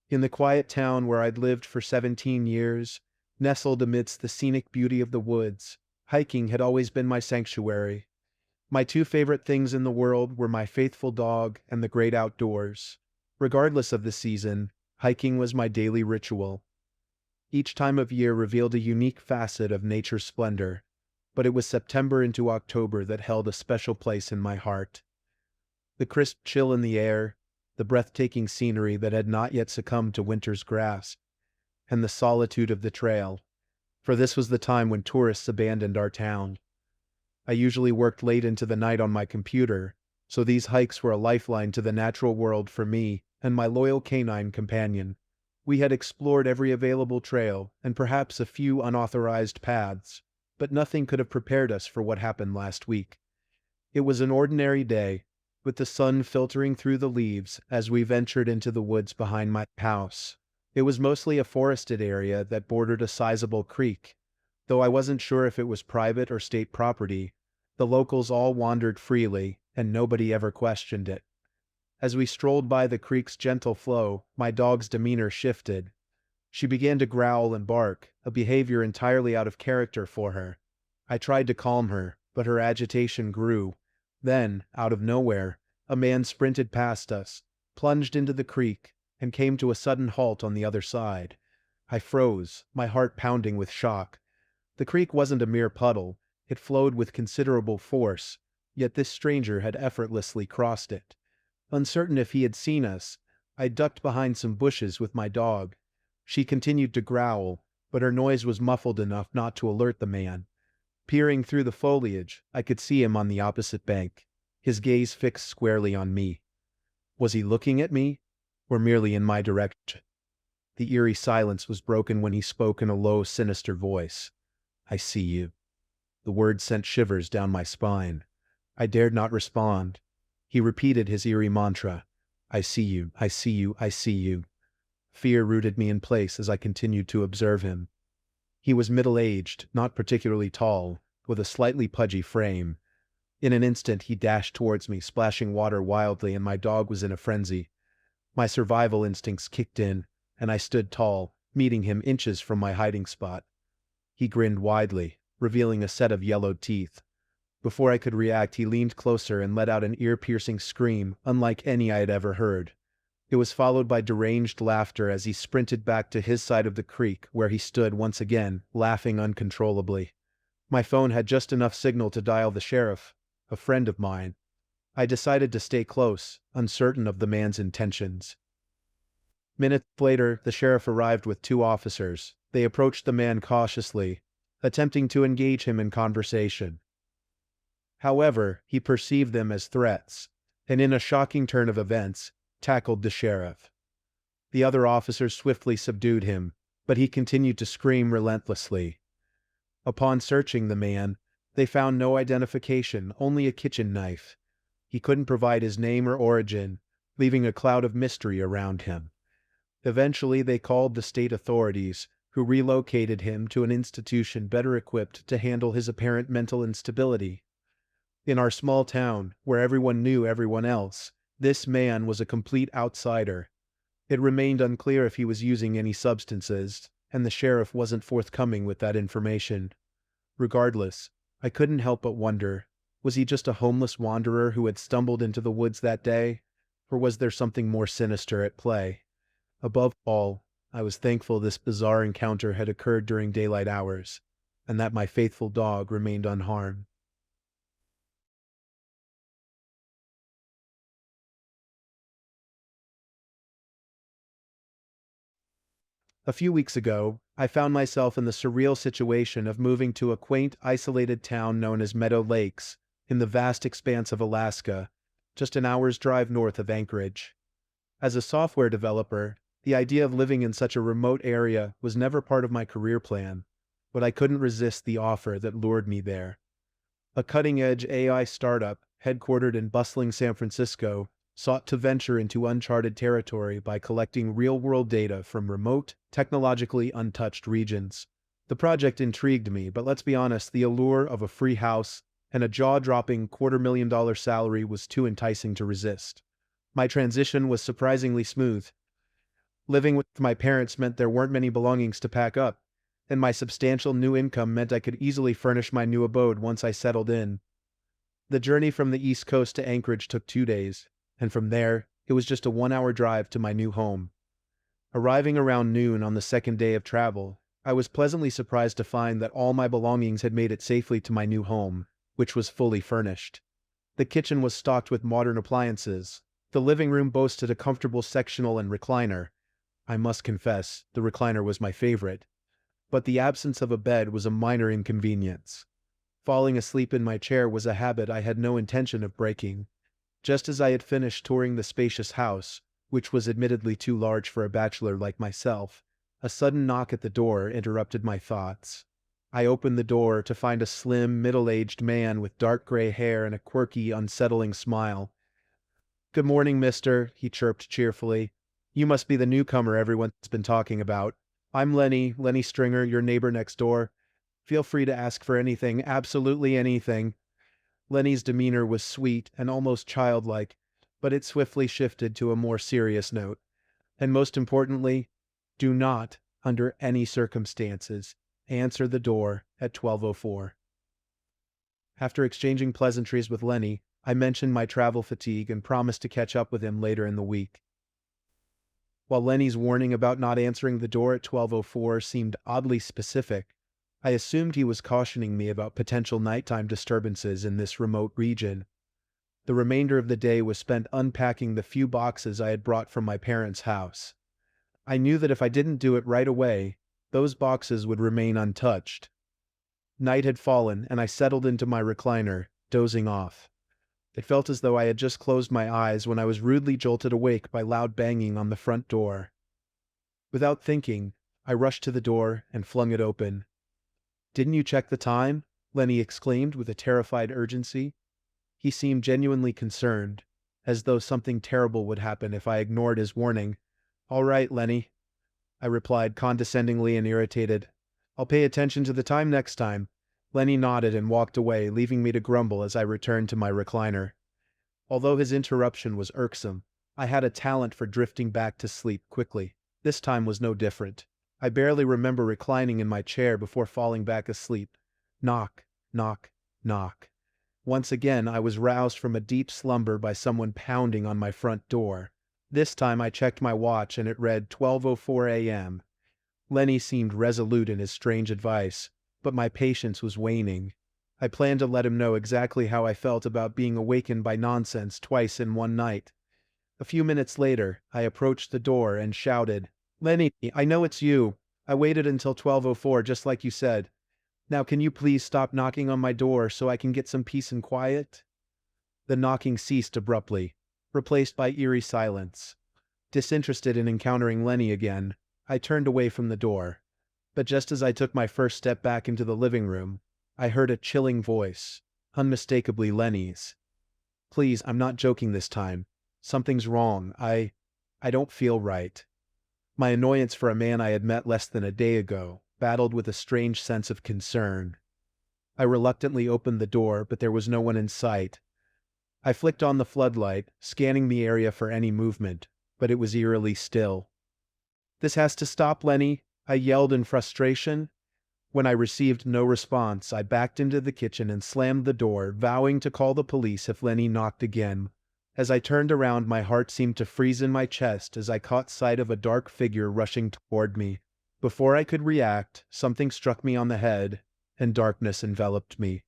In the quiet town where I'd lived for 17 years, nestled amidst the scenic beauty of the woods, hiking had always been my sanctuary. My two favorite things in the world were my faithful dog and the great outdoors. Regardless of the season, hiking was my daily ritual. Each time of year revealed a unique facet of nature's splendor, but it was September into October that held a special place in my heart. The crisp chill in the air, the breathtaking scenery that had not yet succumbed to winter's grasp, and the solitude of the trail, for this was the time when tourists abandoned our town. I usually worked late into the night on my computer, so these hikes were a lifeline to the natural world for me and my loyal canine companion. We had explored every available trail and perhaps a few unauthorized paths, but nothing could have prepared us for what happened last week. It was an ordinary day, with the sun filtering through the leaves as we ventured into the woods behind my house. It was mostly a forested area that bordered a sizable creek. Though I wasn't sure if it was private or state property, the locals all wandered freely, and nobody ever questioned it. As we strolled by the creek's gentle flow, my dog's demeanor shifted. She began to growl and bark, a behavior entirely out of character for her. I tried to calm her, but her agitation grew. Then, out of nowhere, a man sprinted past us, plunged into the creek, and came to a sudden halt on the other side. I froze, my heart pounding with shock. The creek wasn't a mere puddle, it flowed with considerable force, yet this stranger had effortlessly crossed it. Uncertain if he had seen us, I ducked behind some bushes with my dog. She continued to growl, but her noise was muffled enough not to alert the man. Peering through the foliage, I could see him on the opposite bank, his gaze fixed squarely on me. Was he looking at me, or merely in my direction? The eerie silence was broken when he spoke in a low, sinister voice. "I see you." The words sent shivers down my spine. I dared not respond. He repeated his eerie mantra. "I see you, I see you, I see you." Fear rooted me in place as I continued to observe him. He was middle-aged, not particularly tall, with a slightly pudgy frame. In an instant he dashed towards me, splashing water wildly, and my dog was in a frenzy. My survival instincts kicked in, and I stood tall, meeting him inches from my hiding spot. He grinned widely, revealing a set of yellowed teeth. Before I could react, he leaned closer and let out an ear-piercing scream, unlike any I had ever heard. It was followed by deranged laughter as he sprinted back to his side of the creek, where he stood once again, laughing uncontrollably. My phone had just enough signal to dial the sheriff, a friend of mine. I decided to stay close, uncertain of the man's intentions. Minutes later, the sheriff arrived with two officers. They approached the man cautiously, attempting to engage him in conversation. However, he perceived them as threats, and in a shocking turn of events, tackled the sheriff. The other officers swiftly subdued him, but he continued to scream relentlessly. Upon searching the man, they found no identification, only a kitchen knife. He couldn't provide his name or origin, leaving a cloud of mystery around him. Eventually, they called the state authorities, who relocated him to an institution better equipped to handle his apparent mental instability. In our small town, where everyone knew everyone else, this man was a complete outsider. It remained unclear if he was using any substances, and the sheriff wasn't forthcoming with that information. Regardless, I couldn't help but wonder, was he just a homeless wanderer who had stumbled into the woods that day, or was there something more sinister at play? Above all, I was thankful this bizarre encounter had occurred during daylight hours, and that my faithful dog remained unharmed. A few weeks ago, I found myself in the surreal situation of moving to a quaint, isolated town known as Meadow Lakes, in the vast expanse of Alaska, just an hour's drive north of Anchorage. As a software developer, the idea of living in such a remote area was never part of my career plan, but I couldn't resist the offer that lured me there. A cutting-edge AI startup, headquartered in bustling San Francisco, sought to venture into uncharted territory by collecting real-world data from remote, technologically untouched regions. The project intrigued me, but let's be honest, the allure of a free house and a jaw-dropping $250,000 salary was too enticing to resist. My transition was surprisingly smooth. Living with my parents meant there weren't many belongings to pack up, and my substantial new income meant I could easily furnish my new abode once I settled in. The journey from the East Coast to Anchorage took 2 days, and from there, it was just a 1 hour drive to my new home. Arriving around noon on the second day of travel, I was pleasantly surprised to find that all my belongings had made it safely to my new home, which was fully furnished. The kitchen was stocked with modern appliances. The living room boasted a comfortable sectional and recliner. I must confess, the recliner was my favorite. But the absence of a bed was a minor inconvenience. Falling asleep in my chair was a habit I had no intention of breaking. Just as I had finished touring the spacious house, which was admittedly too large for a bachelor like myself, a sudden knock at the door interrupted my thoughts. I opened the door to find a slim, middle-aged man with dark gray hair and a quirky, unsettling smile. "Good morning, mister," he chirped cheerfully. "You must be the newcomer everyone's been talking about. I'm Lenny Stringer, your neighbor next door. Feel free to ask for anything, absolutely anything." Lenny's demeanor was sweet and almost childlike, but it swiftly shifted to a more serious note. And most importantly, do not, under any circumstances, answer the door at 12:04. After exchanging pleasantries with Lenny, I mentioned my travel fatigue and promised to catch up with him later in the week. While Lenny's warning about not answering the door at 12:04 seemed oddly specific, I assumed he was cautioning me about potential nighttime disturbances in this remote region. The remainder of the day was spent unpacking the few boxes I had brought from my parents' house. I knew that if I didn't do it right away, those boxes would remain untouched. Night had fallen, and I settled into my recliner, dozing off. It felt as though I had just closed my eyes when I was rudely jolted awake by loud banging on the front door. Without thinking, I rushed to the door and flung it open. "Didn't you check the time?" Lenny exclaimed with a terrified urgency. He seemed genuinely concerned, as though something terrible would happen if I ignored his warning. "All right, Lenny," I replied condescendingly and irritated. "I'll pay attention to the time next time." Lenny nodded and walked away, leaving me to grumble as I returned to my recliner. Although his interruption was irksome, I had a talent for drifting back to sleep quickly. This time was no different. I barely remember reclining in my chair before falling back asleep. Knock, knock, knock. Once again, I was roused from a deep slumber by someone pounding on my front door. This time I checked my watch and it read 12:04 a.m. Lenny seemed resolute in his strange advice, but my patience was waning. I planned to let him know exactly how I felt about being awakened by nonsense twice in one night. A few minutes later, I approached the door and shouted, "Lenny, I know it's you. I waited until 12:04 just like you said. Now can you please stop knocking on my door so I can get some peace and quiet?" The knocking ceased abruptly, replaced by eerie silence. Disinterested in encountering Lenny again, I turned away from the door. But just as I took my first step back into the living room, I heard a chilling voice, unmistakably Lenny's. "Please, I'm not joking this time. Something's wrong. I don't feel right." My annoyance for a man I had met less than a day ago battled with a strange sense of concern. I reluctantly opened the door, but there was no one in sight. I flicked on the floodlight, scanning the area for any movement, but it was eerily still. "This has to stop, Lenny," I yelled in frustration. When I received no response, I backed into the kitchen and slammed the door, vowing to call the police if Lenny knocked again. As I turned around, my heart seemed to freeze in my chest as I caught sight of a dark figure rushing toward me. Before I could react, something struck me on the head, and darkness enveloped me.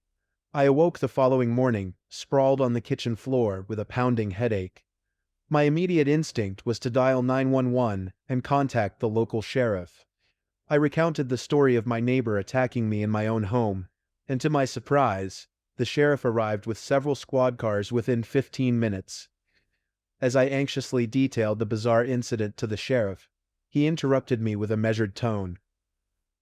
I awoke the following morning, sprawled on the kitchen floor with a pounding headache. My immediate instinct was to dial 911 and contact the local sheriff. I recounted the story of my neighbor attacking me in my own home, and to my surprise, the sheriff arrived with several squad cars within 15 minutes. As I anxiously detailed the bizarre incident to the sheriff, he interrupted me with a measured tone.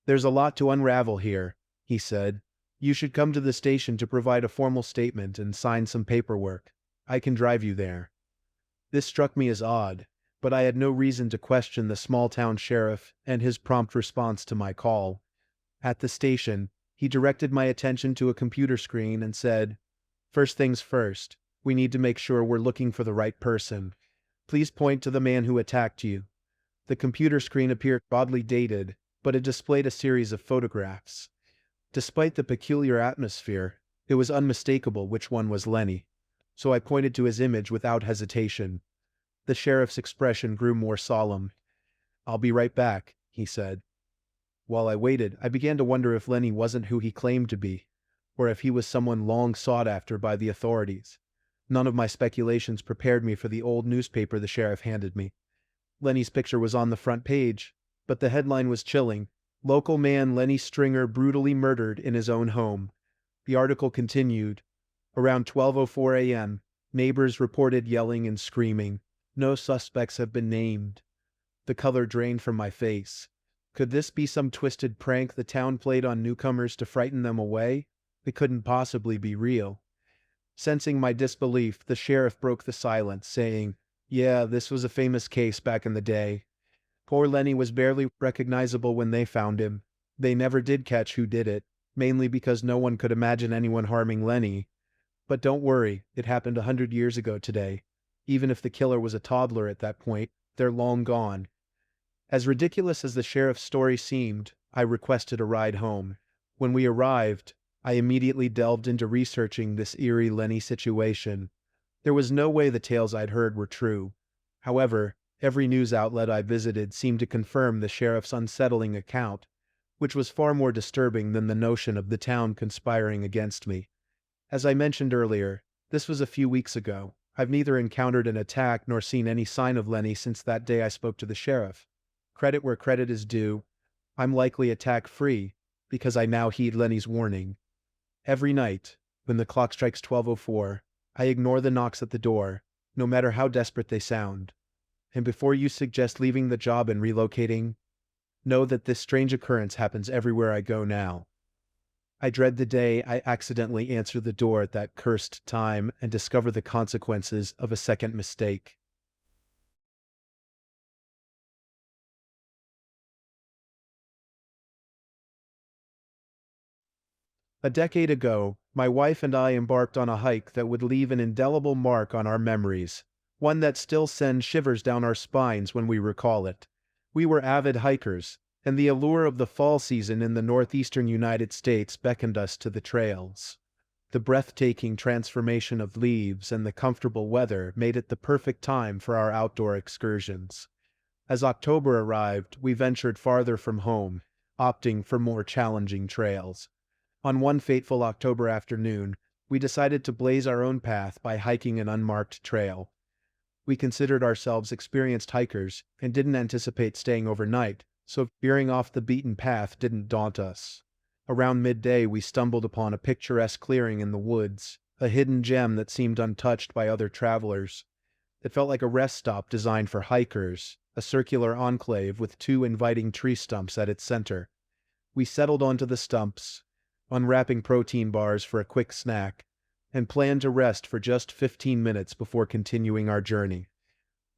"There's a lot to unravel here," he said. "You should come to the station to provide a formal statement and sign some paperwork. I can drive you there." This struck me as odd, but I had no reason to question the small-town sheriff and his prompt response to my call. At the station, he directed my attention to a computer screen and said, "First things first, we need to make sure we're looking for the right person. Please point to the man who attacked you." The computer screen appeared oddly dated, but it displayed a series of photographs. Despite the peculiar atmosphere, it was unmistakable which one was Lenny, so I pointed to his image without hesitation. The sheriff's expression grew more solemn. "I'll be right back," he said. While I waited, I began to wonder if Lenny wasn't who he claimed to be, or if he was someone long sought after by the authorities. None of my speculations prepared me for the old newspaper the sheriff handed me. Lenny's picture was on the front page, but the headline was chilling: "Local man Lenny Stringer brutally murdered in his own home." The article continued. Around 12:04 a.m., neighbors reported yelling and screaming. No suspects have been named. The color drained from my face. Could this be some twisted prank the town played on newcomers to frighten them away? It couldn't possibly be real. Sensing my disbelief, the sheriff broke the silence, saying, "Yeah, this was a famous case back in the day. Poor Lenny was barely recognizable when they found him. They never did catch who did it, mainly because no one could imagine anyone harming Lenny. But don't worry, it happened 100 years ago today. Even if the killer was a toddler at that point, they're long gone." As ridiculous as the sheriff's story seemed, I requested a ride home. When we arrived, I immediately delved into researching this eerie Lenny situation. There was no way the tales I'd heard were true. However, every news outlet I visited seemed to confirm the sheriff's unsettling account, which was far more disturbing than the notion of the town conspiring against me. As I mentioned earlier, this was a few weeks ago. I've neither encountered an attack nor seen any sign of Lenny since that day I spoke to the sheriff. Credit where credit is due. I'm likely attack-free, because I now heed Lenny's warning. Every night, when the clock strikes 12:04, I ignore the knocks at the door, no matter how desperate they sound. And before you suggest leaving the job and relocating, know that this strange occurrence happens everywhere I go now. I dread the day I accidentally answer the door at that cursed time and discover the consequences of a second mistake. A decade ago, my wife and I embarked on a hike that would leave an indelible mark on our memories, one that still sends shivers down our spines when we recall it. We were avid hikers, and the allure of the fall season in the northeastern United States beckoned us to the trails. The breathtaking transformation of leaves and the comfortable weather made it the perfect time for our outdoor excursions. As October arrived, we ventured farther from home, opting for more challenging trails. On one fateful October afternoon, we decided to blaze our own path by hiking an unmarked trail. We considered ourselves experienced hikers and didn't anticipate staying overnight, so veering off the beaten path didn't daunt us. Around midday, we stumbled upon a picturesque clearing in the woods, a hidden gem that seemed untouched by other travelers. It felt like a rest stop designed for hikers, a circular enclave with two inviting tree stumps at its center. We settled onto the stumps, unwrapping protein bars for a quick snack, and planned to rest for just 15 minutes before continuing our journey.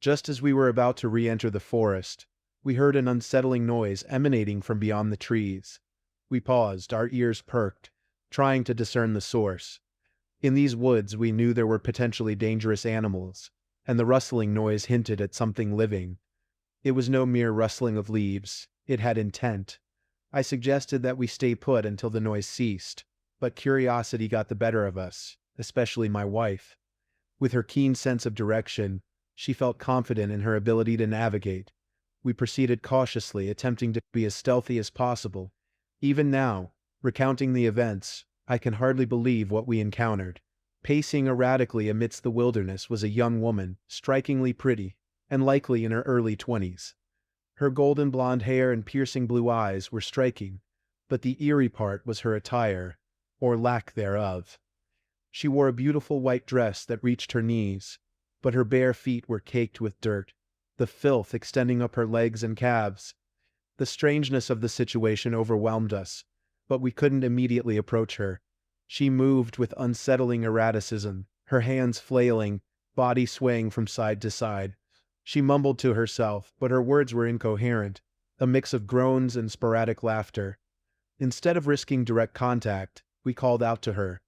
Just as we were about to re-enter the forest, we heard an unsettling noise emanating from beyond the trees. We paused, our ears perked, trying to discern the source. In these woods, we knew there were potentially dangerous animals, and the rustling noise hinted at something living. It was no mere rustling of leaves, it had intent. I suggested that we stay put until the noise ceased, but curiosity got the better of us, especially my wife. With her keen sense of direction, she felt confident in her ability to navigate. We proceeded cautiously, attempting to be as stealthy as possible. Even now, recounting the events, I can hardly believe what we encountered. Pacing erratically amidst the wilderness was a young woman, strikingly pretty, and likely in her early 20s. Her golden blonde hair and piercing blue eyes were striking, but the eerie part was her attire, or lack thereof. She wore a beautiful white dress that reached her knees, but her bare feet were caked with dirt, the filth extending up her legs and calves. The strangeness of the situation overwhelmed us, but we couldn't immediately approach her. She moved with unsettling erraticism, her hands flailing, body swaying from side to side. She mumbled to herself, but her words were incoherent, a mix of groans and sporadic laughter. Instead of risking direct contact, we called out to her.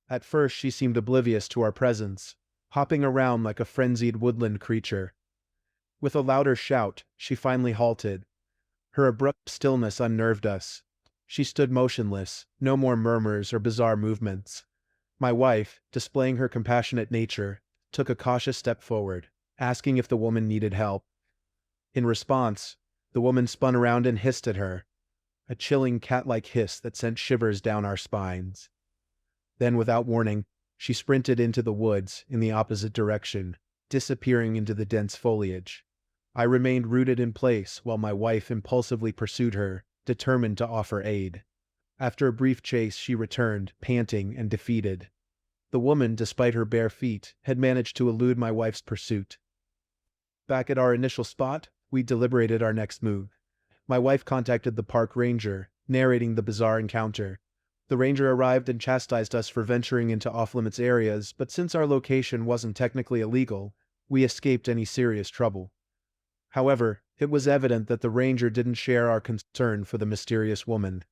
At first she seemed oblivious to our presence, hopping around like a frenzied woodland creature. With a louder shout, she finally halted. Her abrupt stillness unnerved us. She stood motionless, no more murmurs or bizarre movements. My wife, displaying her compassionate nature, took a cautious step forward, asking if the woman needed help. In response, the woman spun around and hissed at her, a chilling cat-like hiss that sent shivers down our spines. Then, without warning, she sprinted into the woods in the opposite direction, disappearing into the dense foliage. I remained rooted in place while my wife impulsively pursued her, determined to offer aid. After a brief chase, she returned, panting and defeated. The woman, despite her bare feet, had managed to elude my wife's pursuit. Back at our initial spot, we deliberated our next move. My wife contacted the park ranger, narrating the bizarre encounter. The ranger arrived and chastised us for venturing into off-limits areas, but since our location wasn't technically illegal, we escaped any serious trouble. However, it was evident that the ranger didn't share our concern for the mysterious woman.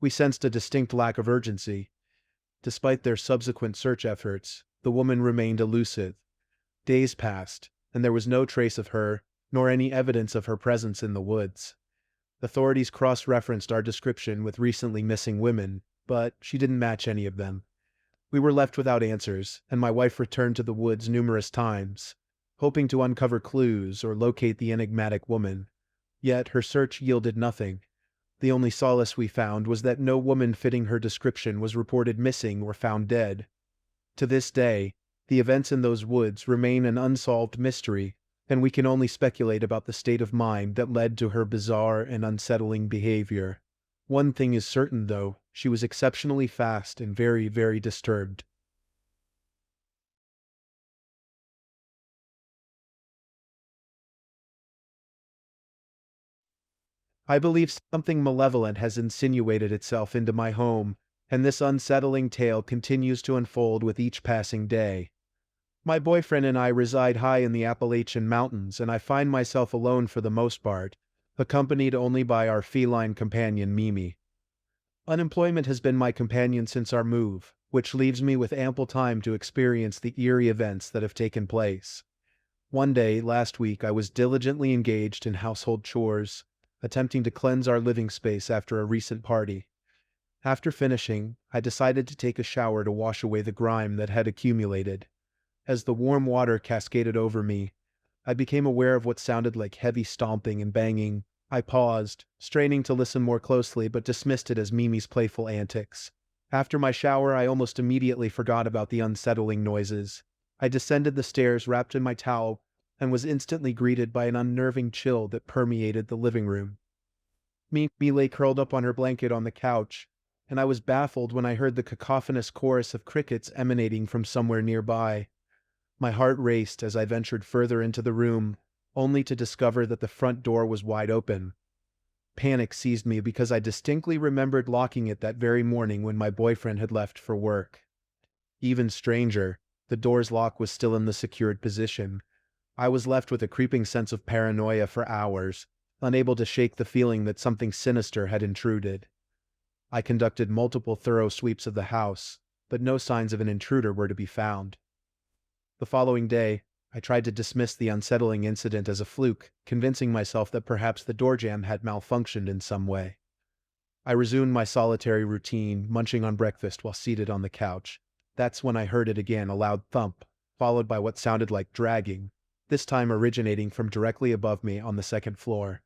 We sensed a distinct lack of urgency. Despite their subsequent search efforts, the woman remained elusive. Days passed, and there was no trace of her, nor any evidence of her presence in the woods. Authorities cross-referenced our description with recently missing women, but she didn't match any of them. We were left without answers, and my wife returned to the woods numerous times, hoping to uncover clues or locate the enigmatic woman. Yet her search yielded nothing. The only solace we found was that no woman fitting her description was reported missing or found dead. To this day, the events in those woods remain an unsolved mystery, and we can only speculate about the state of mind that led to her bizarre and unsettling behavior. One thing is certain, though, she was exceptionally fast and very, very disturbed. I believe something malevolent has insinuated itself into my home, and this unsettling tale continues to unfold with each passing day. My boyfriend and I reside high in the Appalachian Mountains, and I find myself alone for the most part, accompanied only by our feline companion Mimi. Unemployment has been my companion since our move, which leaves me with ample time to experience the eerie events that have taken place. One day, last week, I was diligently engaged in household chores, attempting to cleanse our living space after a recent party. After finishing, I decided to take a shower to wash away the grime that had accumulated. As the warm water cascaded over me, I became aware of what sounded like heavy stomping and banging. I paused, straining to listen more closely, but dismissed it as Mimi's playful antics. After my shower, I almost immediately forgot about the unsettling noises. I descended the stairs wrapped in my towel and was instantly greeted by an unnerving chill that permeated the living room. Mimi lay curled up on her blanket on the couch, and I was baffled when I heard the cacophonous chorus of crickets emanating from somewhere nearby. My heart raced as I ventured further into the room, only to discover that the front door was wide open. Panic seized me because I distinctly remembered locking it that very morning when my boyfriend had left for work. Even stranger, the door's lock was still in the secured position. I was left with a creeping sense of paranoia for hours, unable to shake the feeling that something sinister had intruded. I conducted multiple thorough sweeps of the house, but no signs of an intruder were to be found. The following day, I tried to dismiss the unsettling incident as a fluke, convincing myself that perhaps the door jamb had malfunctioned in some way. I resumed my solitary routine, munching on breakfast while seated on the couch. That's when I heard it again, a loud thump, followed by what sounded like dragging, this time originating from directly above me on the second floor.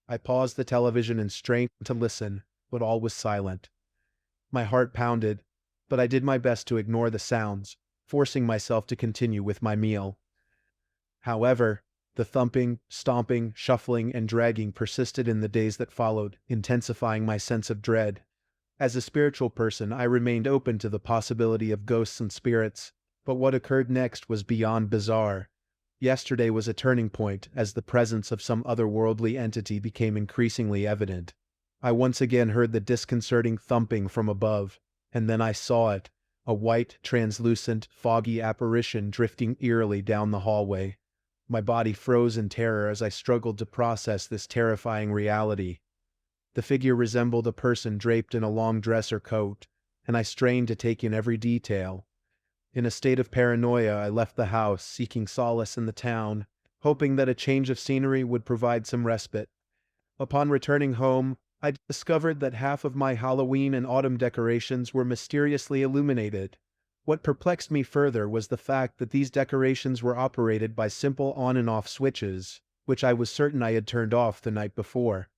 I paused the television and strained to listen, but all was silent. My heart pounded, but I did my best to ignore the sounds, forcing myself to continue with my meal. However, the thumping, stomping, shuffling, and dragging persisted in the days that followed, intensifying my sense of dread. As a spiritual person, I remained open to the possibility of ghosts and spirits, but what occurred next was beyond bizarre. Yesterday was a turning point as the presence of some otherworldly entity became increasingly evident. I once again heard the disconcerting thumping from above, and then I saw it, a white, translucent, foggy apparition drifting eerily down the hallway. My body froze in terror as I struggled to process this terrifying reality. The figure resembled a person draped in a long dress or coat, and I strained to take in every detail. In a state of paranoia, I left the house, seeking solace in the town, hoping that a change of scenery would provide some respite. Upon returning home, I discovered that half of my Halloween and autumn decorations were mysteriously illuminated. What perplexed me further was the fact that these decorations were operated by simple on and off switches, which I was certain I had turned off the night before.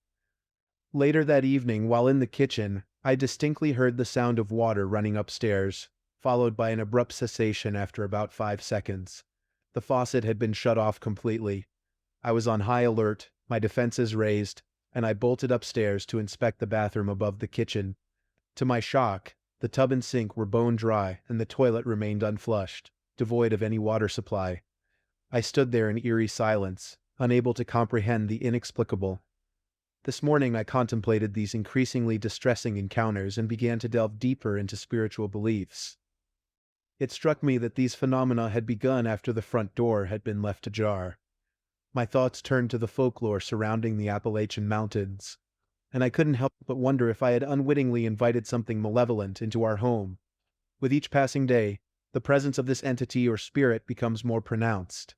Later that evening, while in the kitchen, I distinctly heard the sound of water running upstairs, followed by an abrupt cessation after about 5 seconds. The faucet had been shut off completely. I was on high alert, my defenses raised, and I bolted upstairs to inspect the bathroom above the kitchen. To my shock, the tub and sink were bone dry and the toilet remained unflushed, devoid of any water supply. I stood there in eerie silence, unable to comprehend the inexplicable. This morning I contemplated these increasingly distressing encounters and began to delve deeper into spiritual beliefs. It struck me that these phenomena had begun after the front door had been left ajar. My thoughts turned to the folklore surrounding the Appalachian Mountains, and I couldn't help but wonder if I had unwittingly invited something malevolent into our home. With each passing day, the presence of this entity or spirit becomes more pronounced.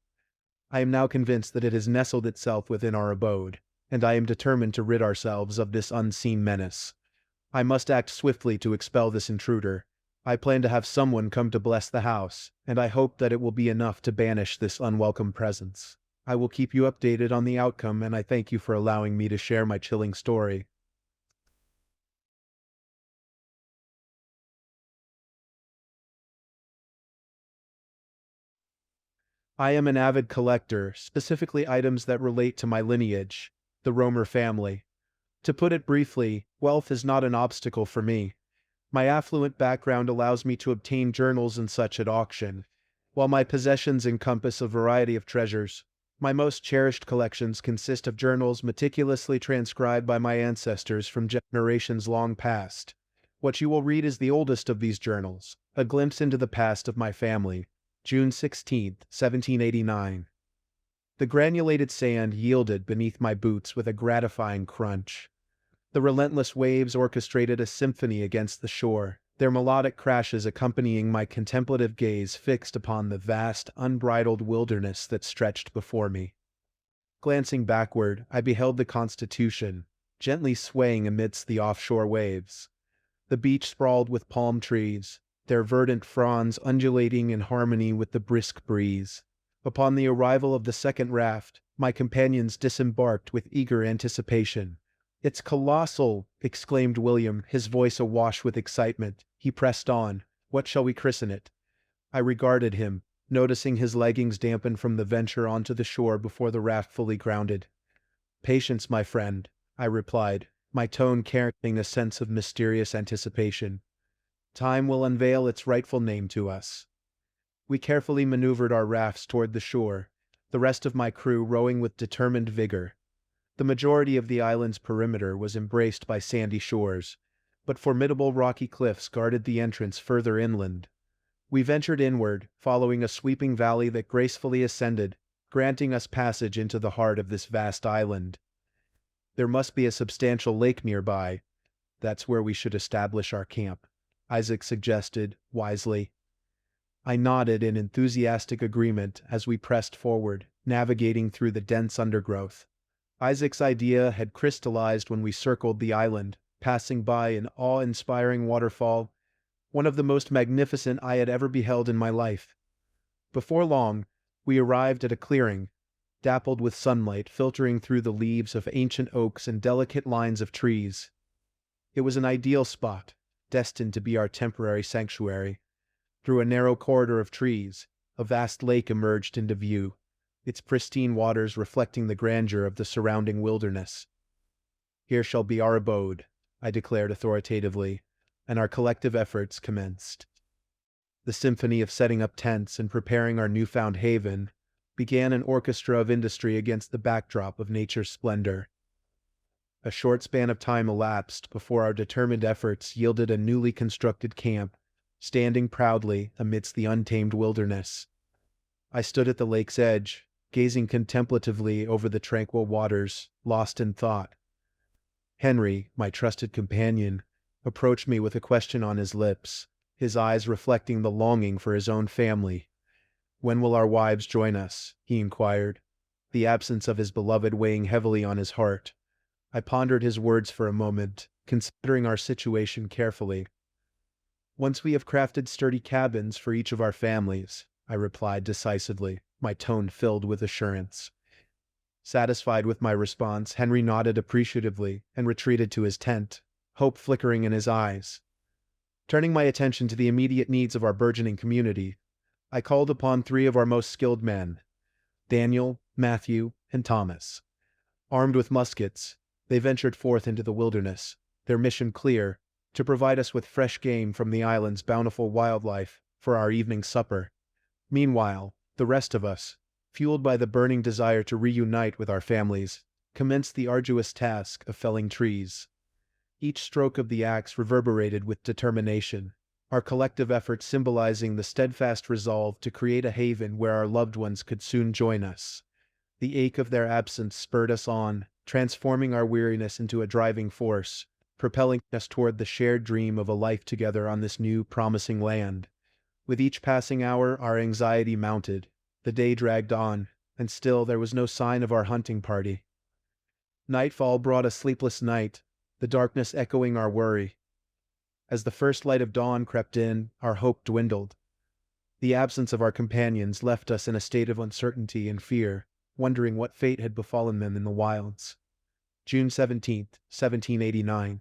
I am now convinced that it has nestled itself within our abode, and I am determined to rid ourselves of this unseen menace. I must act swiftly to expel this intruder. I plan to have someone come to bless the house, and I hope that it will be enough to banish this unwelcome presence. I will keep you updated on the outcome, and I thank you for allowing me to share my chilling story. I am an avid collector, specifically items that relate to my lineage, the Romer family. To put it briefly, wealth is not an obstacle for me. My affluent background allows me to obtain journals and such at auction, while my possessions encompass a variety of treasures. My most cherished collections consist of journals meticulously transcribed by my ancestors from generations long past. What you will read is the oldest of these journals, a glimpse into the past of my family, June 16, 1789. The granulated sand yielded beneath my boots with a gratifying crunch. The relentless waves orchestrated a symphony against the shore, their melodic crashes accompanying my contemplative gaze fixed upon the vast, unbridled wilderness that stretched before me. Glancing backward, I beheld the Constitution, gently swaying amidst the offshore waves. The beach sprawled with palm trees, their verdant fronds undulating in harmony with the brisk breeze. Upon the arrival of the second raft, my companions disembarked with eager anticipation. "It's colossal!" exclaimed William, his voice awash with excitement. He pressed on. "What shall we christen it?" I regarded him, noticing his leggings dampen from the venture onto the shore before the raft fully grounded. "Patience, my friend," I replied, my tone carrying a sense of mysterious anticipation. "Time will unveil its rightful name to us." We carefully maneuvered our rafts toward the shore, the rest of my crew rowing with determined vigor. The majority of the island's perimeter was embraced by sandy shores, but formidable rocky cliffs guarded the entrance further inland. We ventured inward, following a sweeping valley that gracefully ascended, granting us passage into the heart of this vast island. "There must be a substantial lake nearby. That's where we should establish our camp," Isaac suggested, wisely. I nodded in enthusiastic agreement as we pressed forward, navigating through the dense undergrowth. Isaac's idea had crystallized when we circled the island, passing by an awe-inspiring waterfall, one of the most magnificent I had ever beheld in my life. Before long, we arrived at a clearing, dappled with sunlight filtering through the leaves of ancient oaks and delicate lines of trees. It was an ideal spot, destined to be our temporary sanctuary. Through a narrow corridor of trees, a vast lake emerged into view, its pristine waters reflecting the grandeur of the surrounding wilderness. "Here shall be our abode," I declared authoritatively, and our collective efforts commenced. The symphony of setting up tents and preparing our newfound haven began an orchestra of industry against the backdrop of nature's splendor. A short span of time elapsed before our determined efforts yielded a newly constructed camp, standing proudly amidst the untamed wilderness. I stood at the lake's edge, gazing contemplatively over the tranquil waters, lost in thought. Henry, my trusted companion, approached me with a question on his lips, his eyes reflecting the longing for his own family. "When will our wives join us?" he inquired. the absence of his beloved weighing heavily on his heart. I pondered his words for a moment, considering our situation carefully. "Once we have crafted sturdy cabins for each of our families," I replied decisively, my tone filled with assurance. Satisfied with my response, Henry nodded appreciatively and retreated to his tent, hope flickering in his eyes. Turning my attention to the immediate needs of our burgeoning community, I called upon three of our most skilled men, Daniel, Matthew, and Thomas. Armed with muskets, they ventured forth into the wilderness, their mission clear: to provide us with fresh game from the island's bountiful wildlife for our evening supper. Meanwhile, the rest of us, fueled by the burning desire to reunite with our families, commenced the arduous task of felling trees. Each stroke of the axe reverberated with determination, our collective effort symbolizing the steadfast resolve to create a haven where our loved ones could soon join us. The ache of their absence spurred us on, transforming our weariness into a driving force, propelling us toward the shared dream of a life together on this new, promising land. With each passing hour, our anxiety mounted. The day dragged on, and still there was no sign of our hunting party. Nightfall brought a sleepless night, the darkness echoing our worry. As the first light of dawn crept in, our hope dwindled. The absence of our companions left us in a state of uncertainty and fear, wondering what fate had befallen them in the wilds. June 17th, 1789.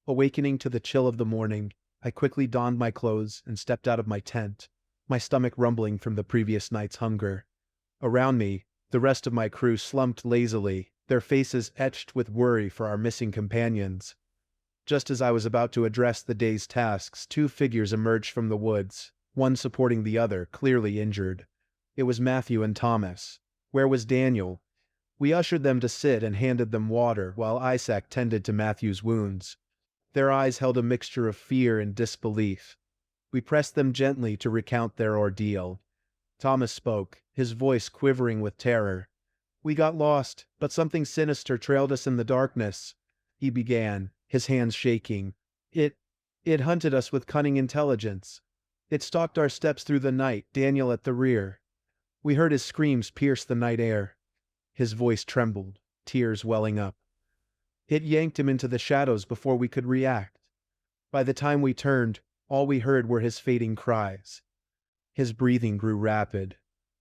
Awakening to the chill of the morning, I quickly donned my clothes and stepped out of my tent, my stomach rumbling from the previous night's hunger. Around me, the rest of my crew slumped lazily, their faces etched with worry for our missing companions. Just as I was about to address the day's tasks, two figures emerged from the woods, one supporting the other, clearly injured. It was Matthew and Thomas. Where was Daniel? We ushered them to sit and handed them water while Isaac tended to Matthew's wounds. Their eyes held a mixture of fear and disbelief. We pressed them gently to recount their ordeal. Thomas spoke, his voice quivering with terror. "We got lost, but something sinister trailed us in the darkness," he began, his hands shaking. It hunted us with cunning intelligence. It stalked our steps through the night, Daniel at the rear. We heard his screams pierce the night air." His voice trembled, tears welling up. "It yanked him into the shadows before we could react. By the time we turned, all we heard were his fading cries." His breathing grew rapid.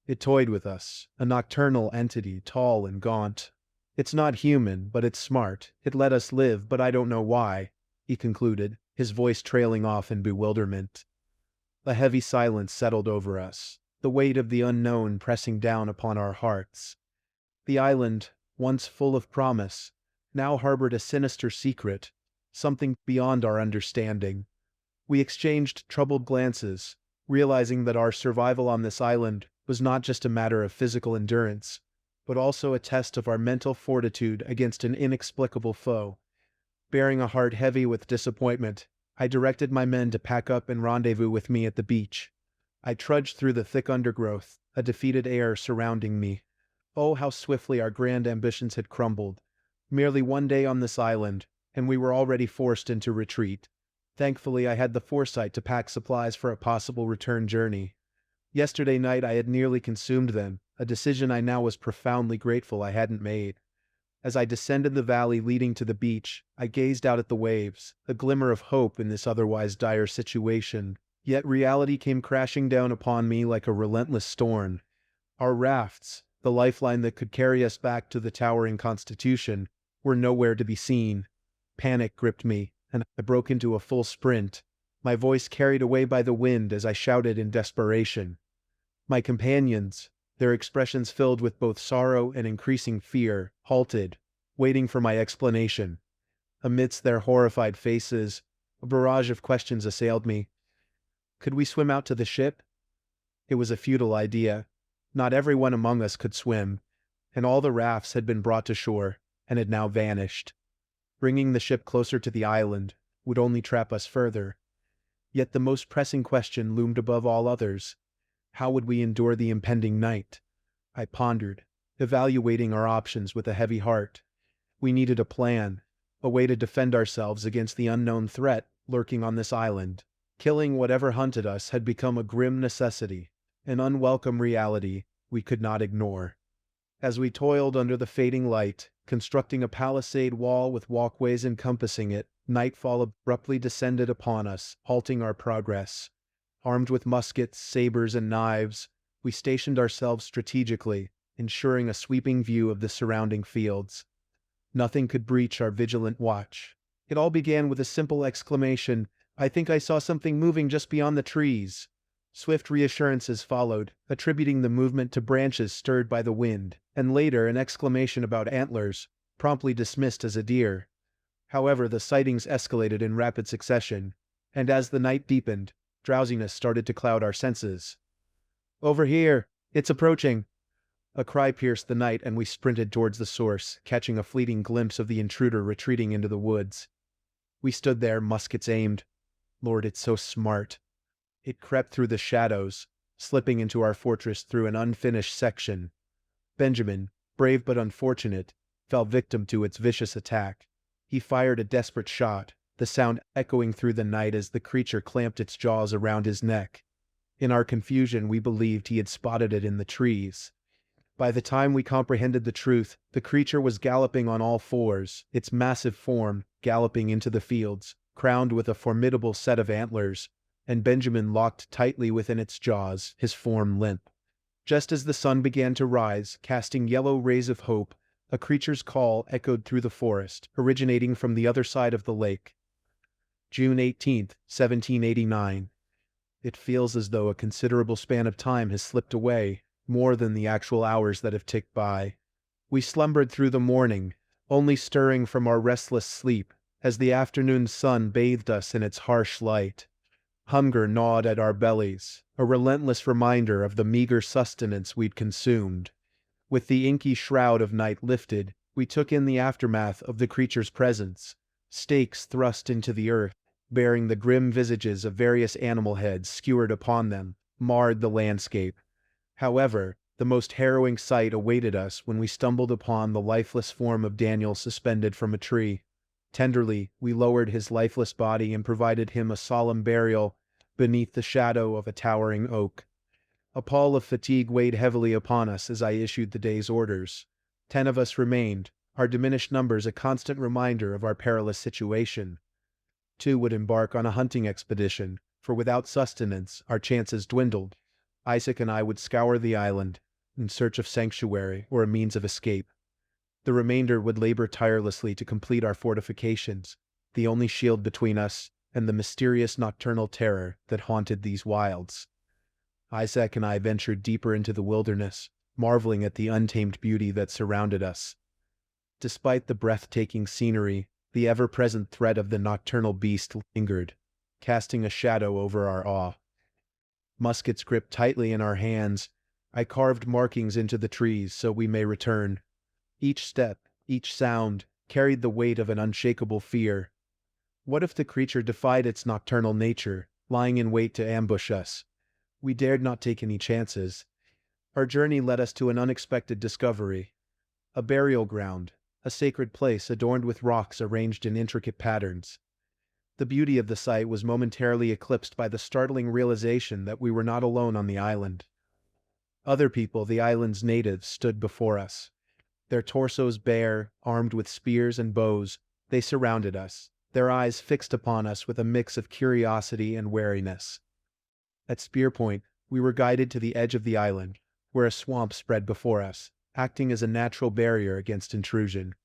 "It toyed with us, a nocturnal entity, tall and gaunt. It's not human, but it's smart. It let us live, but I don't know why," he concluded, his voice trailing off in bewilderment. A heavy silence settled over us, the weight of the unknown pressing down upon our hearts. The island, once full of promise, now harbored a sinister secret, something beyond our understanding. We exchanged troubled glances, realizing that our survival on this island was not just a matter of physical endurance, but also a test of our mental fortitude against an inexplicable foe. Bearing a heart heavy with disappointment, I directed my men to pack up and rendezvous with me at the beach. I trudged through the thick undergrowth, a defeated air surrounding me. Oh, how swiftly our grand ambitions had crumbled. Merely one day on this island, and we were already forced into retreat. Thankfully, I had the foresight to pack supplies for a possible return journey. Yesterday night I had nearly consumed them, a decision I now was profoundly grateful I hadn't made. As I descended the valley leading to the beach, I gazed out at the waves, a glimmer of hope in this otherwise dire situation. Yet reality came crashing down upon me like a relentless storm. Our rafts, the lifeline that could carry us back to the towering Constitution, were nowhere to be seen. Panic gripped me, and I broke into a full sprint, my voice carried away by the wind as I shouted in desperation. My companions, their expressions filled with both sorrow and increasing fear, halted, waiting for my explanation. Amidst their horrified faces, a barrage of questions assailed me. Could we swim out to the ship? It was a futile idea. Not everyone among us could swim, and all the rafts had been brought to shore and had now vanished. Bringing the ship closer to the island would only trap us further. Yet the most pressing question loomed above all others. How would we endure the impending night? I pondered, evaluating our options with a heavy heart. We needed a plan, a way to defend ourselves against the unknown threat lurking on this island. Killing whatever hunted us had become a grim necessity, an unwelcome reality we could not ignore. As we toiled under the fading light, constructing a palisade wall with walkways encompassing it, nightfall abruptly descended upon us, halting our progress. Armed with muskets, sabers, and knives, we stationed ourselves strategically, ensuring a sweeping view of the surrounding fields. Nothing could breach our vigilant watch. It all began with a simple exclamation, "I think I saw something moving just beyond the trees." Swift reassurances followed, attributing the movement to branches stirred by the wind, and later an exclamation about antlers, promptly dismissed as a deer. However, the sightings escalated in rapid succession, and as the night deepened, drowsiness started to cloud our senses. "Over here! It's approaching!" A cry pierced the night and we sprinted towards the source, catching a fleeting glimpse of the intruder retreating into the woods. We stood there, muskets aimed. Lord, it's so smart. It crept through the shadows, slipping into our fortress through an unfinished section. Benjamin, brave but unfortunate, fell victim to its vicious attack. He fired a desperate shot, the sound echoing through the night as the creature clamped its jaws around his neck. In our confusion, we believed he had spotted it in the trees. By the time we comprehended the truth, the creature was galloping on all fours, its massive form galloping into the fields, crowned with a formidable set of antlers, and Benjamin locked tightly within its jaws, his form limp. Just as the sun began to rise, casting yellow rays of hope, a creature's call echoed through the forest, originating from the other side of the lake. June 18th, 1789. It feels as though a considerable span of time has slipped away, more than the actual hours that have ticked by. We slumbered through the morning, only stirring from our restless sleep as the afternoon sun bathed us in its harsh light. Hunger gnawed at our bellies, a relentless reminder of the meager sustenance we'd consumed. With the inky shroud of night lifted, we took in the aftermath of the creature's presence. Stakes thrust into the earth, bearing the grim visages of various animal heads skewered upon them, marred the landscape. However, the most harrowing sight awaited us when we stumbled upon the lifeless form of Daniel suspended from a tree. Tenderly, we lowered his lifeless body and provided him a solemn burial beneath the shadow of a towering oak. A pall of fatigue weighed heavily upon us as I issued the day's orders. 10 of us remained, our diminished numbers a constant reminder of our perilous situation. 2 would embark on a hunting expedition, for without sustenance, our chances dwindled. Isaac and I would scour the island, in search of sanctuary or a means of escape. The remainder would labor tirelessly to complete our fortifications, the only shield between us and the mysterious nocturnal terror that haunted these wilds. Isaac and I ventured deeper into the wilderness, marveling at the untamed beauty that surrounded us. Despite the breathtaking scenery, the ever-present threat of the nocturnal beast lingered, casting a shadow over our awe. Muskets gripped tightly in our hands, I carved markings into the trees so we may return. Each step, each sound, carried the weight of an unshakable fear. What if the creature defied its nocturnal nature, lying in wait to ambush us? We dared not take any chances. Our journey led us to an unexpected discovery. A burial ground, a sacred place adorned with rocks arranged in intricate patterns. The beauty of the sight was momentarily eclipsed by the startling realization that we were not alone on the island. Other people, the island's natives, stood before us. Their torsos bare, armed with spears and bows, they surrounded us, their eyes fixed upon us with a mix of curiosity and wariness. At spear point, we were guided to the edge of the island, where a swamp spread before us, acting as a natural barrier against intrusion.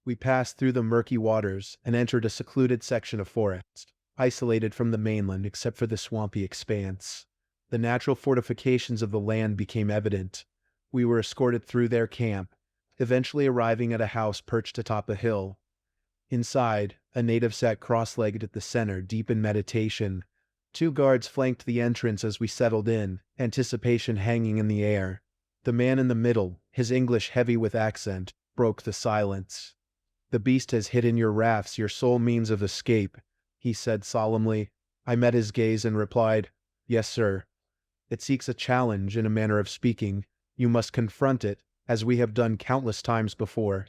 We passed through the murky waters and entered a secluded section of forest, isolated from the mainland except for the swampy expanse. The natural fortifications of the land became evident. We were escorted through their camp, eventually arriving at a house perched atop a hill. Inside, a native sat cross-legged at the center, deep in meditation. 2 guards flanked the entrance as we settled in, anticipation hanging in the air. The man in the middle, his English heavy with accent, broke the silence. "The beast has hidden your rafts, your sole means of escape," he said solemnly. I met his gaze and replied, "Yes, sir." "It seeks a challenge, in a manner of speaking. You must confront it, as we have done countless times before."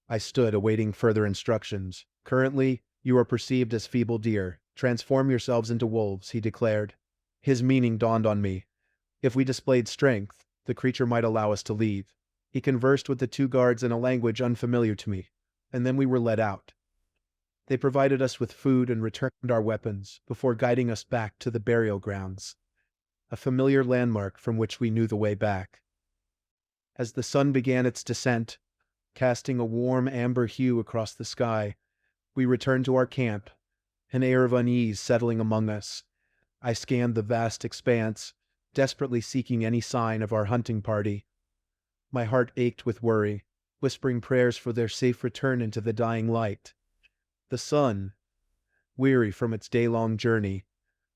I stood awaiting further instructions. "Currently, you are perceived as feeble deer. Transform yourselves into wolves," he declared. His meaning dawned on me. If we displayed strength, the creature might allow us to leave. He conversed with the two guards in a language unfamiliar to me, and then we were let out. They provided us with food and returned our weapons before guiding us back to the burial grounds, a familiar landmark from which we knew the way back. As the sun began its descent, casting a warm amber hue across the sky, we returned to our camp, an air of unease settling among us. I scanned the vast expanse, desperately seeking any sign of our hunting party. My heart ached with worry, whispering prayers for their safe return into the dying light. The sun, weary from its day-long journey,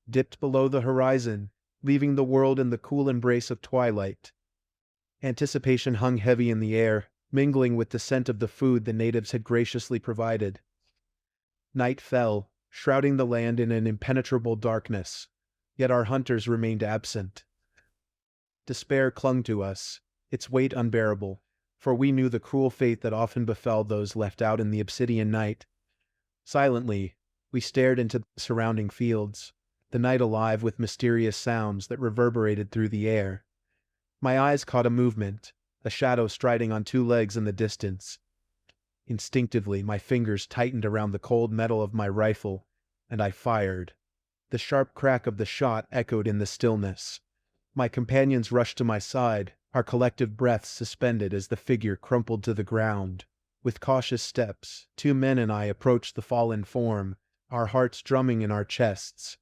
dipped below the horizon, leaving the world in the cool embrace of twilight. Anticipation hung heavy in the air, mingling with the scent of the food the natives had graciously provided. Night fell, shrouding the land in an impenetrable darkness, yet our hunters remained absent. Despair clung to us, its weight unbearable, for we knew the cruel fate that often befell those left out in the obsidian night. Silently, we stared into the surrounding fields, the night alive with mysterious sounds that reverberated through the air. My eyes caught a movement, a shadow striding on two legs in the distance. Instinctively, my fingers tightened around the cold metal of my rifle, and I fired. The sharp crack of the shot echoed in the stillness. My companions rushed to my side, our collective breaths suspended as the figure crumpled to the ground. With cautious steps, two men and I approached the fallen form, our hearts drumming in our chests.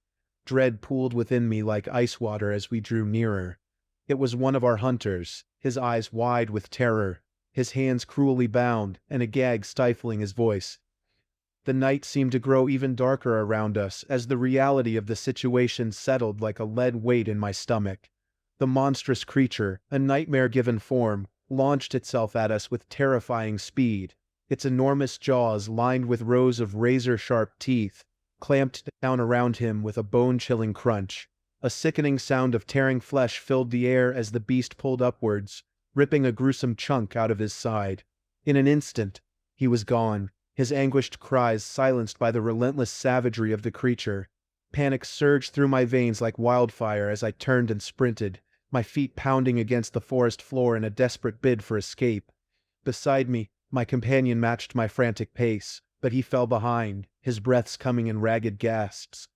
Dread pooled within me like ice water as we drew nearer. It was one of our hunters, his eyes wide with terror, his hands cruelly bound, and a gag stifling his voice. The night seemed to grow even darker around us as the reality of the situation settled like a lead weight in my stomach. The monstrous creature, a nightmare-given form, launched itself at us with terrifying speed. Its enormous jaws, lined with rows of razor-sharp teeth, clamped down around him with a bone-chilling crunch. A sickening sound of tearing flesh filled the air as the beast pulled upwards, ripping a gruesome chunk out of his side. In an instant, he was gone, his anguished cries silenced by the relentless savagery of the creature. Panic surged through my veins like wildfire as I turned and sprinted, my feet pounding against the forest floor in a desperate bid for escape. Beside me, my companion matched my frantic pace, but he fell behind, his breaths coming in ragged gasps.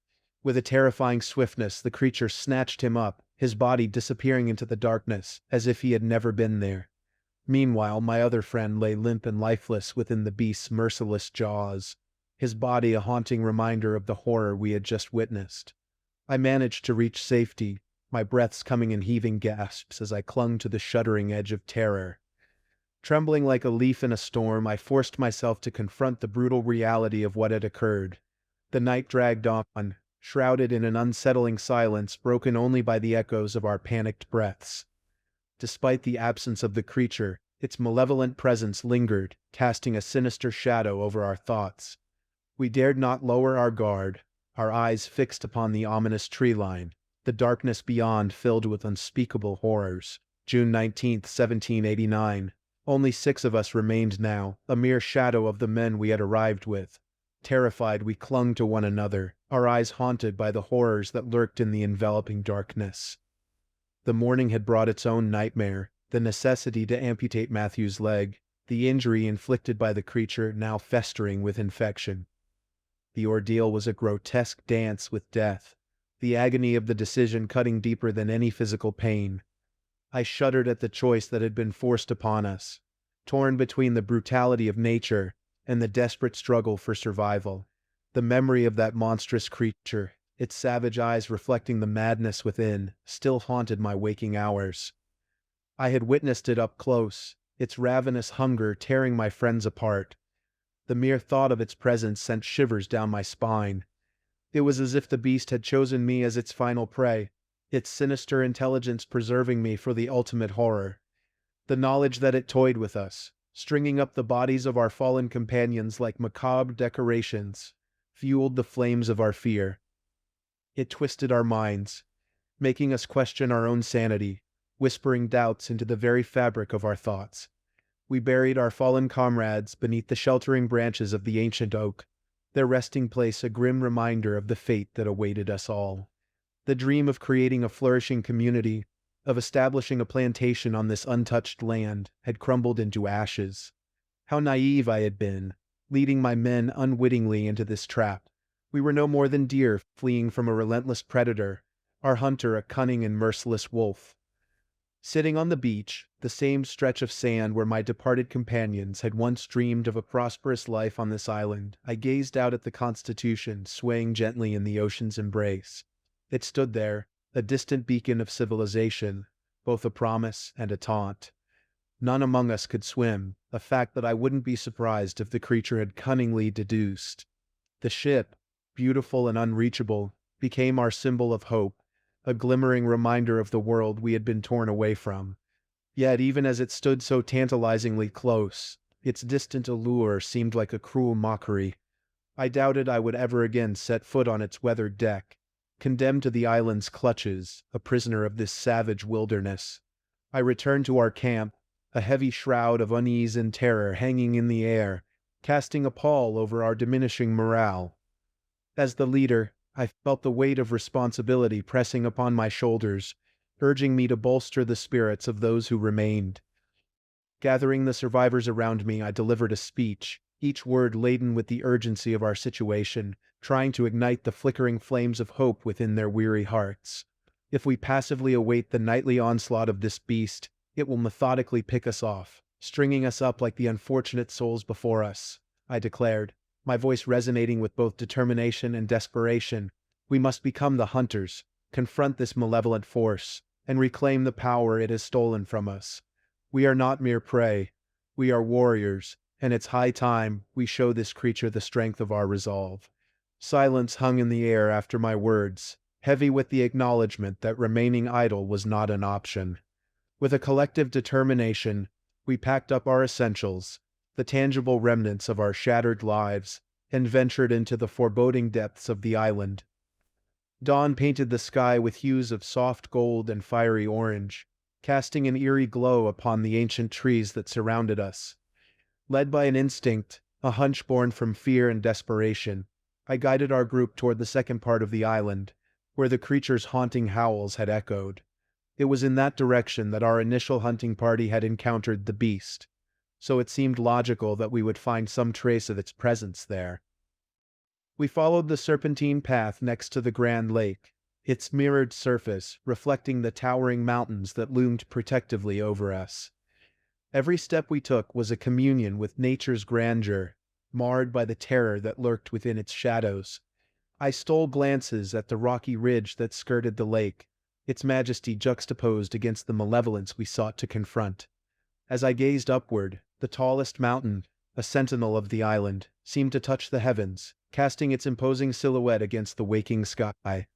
With a terrifying swiftness, the creature snatched him up, his body disappearing into the darkness, as if he had never been there. Meanwhile, my other friend lay limp and lifeless within the beast's merciless jaws, his body a haunting reminder of the horror we had just witnessed. I managed to reach safety, my breaths coming in heaving gasps as I clung to the shuddering edge of terror. Trembling like a leaf in a storm, I forced myself to confront the brutal reality of what had occurred. The night dragged on, shrouded in an unsettling silence broken only by the echoes of our panicked breaths. Despite the absence of the creature, its malevolent presence lingered, casting a sinister shadow over our thoughts. We dared not lower our guard, our eyes fixed upon the ominous tree line, the darkness beyond filled with unspeakable horrors. June 19, 1789. Only 6 of us remained now, a mere shadow of the men we had arrived with. Terrified, we clung to one another, our eyes haunted by the horrors that lurked in the enveloping darkness. The morning had brought its own nightmare, the necessity to amputate Matthew's leg, the injury inflicted by the creature now festering with infection. The ordeal was a grotesque dance with death, the agony of the decision cutting deeper than any physical pain. I shuddered at the choice that had been forced upon us, torn between the brutality of nature and the desperate struggle for survival. The memory of that monstrous creature, its savage eyes reflecting the madness within, still haunted my waking hours. I had witnessed it up close, its ravenous hunger tearing my friends apart. The mere thought of its presence sent shivers down my spine. It was as if the beast had chosen me as its final prey, its sinister intelligence preserving me for the ultimate horror. The knowledge that it toyed with us, stringing up the bodies of our fallen companions like macabre decorations, fueled the flames of our fear. It twisted our minds, making us question our own sanity, whispering doubts into the very fabric of our thoughts. We buried our fallen comrades beneath the sheltering branches of the ancient oak, their resting place a grim reminder of the fate that awaited us all. The dream of creating a flourishing community, of establishing a plantation on this untouched land had crumbled into ashes. How naive I had been, leading my men unwittingly into this trap. We were no more than deer fleeing from a relentless predator, our hunter a cunning and merciless wolf. Sitting on the beach, the same stretch of sand where my departed companions had once dreamed of a prosperous life on this island, I gazed out at the Constitution swaying gently in the ocean's embrace. It stood there, a distant beacon of civilization, both a promise and a taunt. None among us could swim, a fact that I wouldn't be surprised if the creature had cunningly deduced. The ship, beautiful and unreachable, became our symbol of hope, a glimmering reminder of the world we had been torn away from. Yet even as it stood so tantalizingly close, its distant allure seemed like a cruel mockery. I doubted I would ever again set foot on its weathered deck, condemned to the island's clutches, a prisoner of this savage wilderness. I returned to our camp, a heavy shroud of unease and terror hanging in the air, casting a pall over our diminishing morale. As the leader, I felt the weight of responsibility pressing upon my shoulders, urging me to bolster the spirits of those who remained. Gathering the survivors around me, I delivered a speech, each word laden with the urgency of our situation, trying to ignite the flickering flames of hope within their weary hearts. If we passively await the nightly onslaught of this beast, it will methodically pick us off, stringing us up like the unfortunate souls before us, I declared, my voice resonating with both determination and desperation. We must become the hunters, confront this malevolent force, and reclaim the power it has stolen from us. We are not mere prey. We are warriors, and it's high time we show this creature the strength of our resolve. Silence hung in the air after my words, heavy with the acknowledgement that remaining idle was not an option. With a collective determination, we packed up our essentials, the tangible remnants of our shattered lives, and ventured into the foreboding depths of the island. Dawn painted the sky with hues of soft gold and fiery orange, casting an eerie glow upon the ancient trees that surrounded us. Led by an instinct, a hunch born from fear and desperation, I guided our group toward the second part of the island, where the creature's haunting howls had echoed. It was in that direction that our initial hunting party had encountered the beast, so it seemed logical that we would find some trace of its presence there. We followed the serpentine path next to the Grand Lake, its mirrored surface reflecting the towering mountains that loomed protectively over us. Every step we took was a communion with nature's grandeur, marred by the terror that lurked within its shadows. I stole glances at the rocky ridge that skirted the lake, its majesty juxtaposed against the malevolence we sought to confront. As I gazed upward, the tallest mountain, a sentinel of the island, seemed to touch the heavens, casting its imposing silhouette against the waking sky.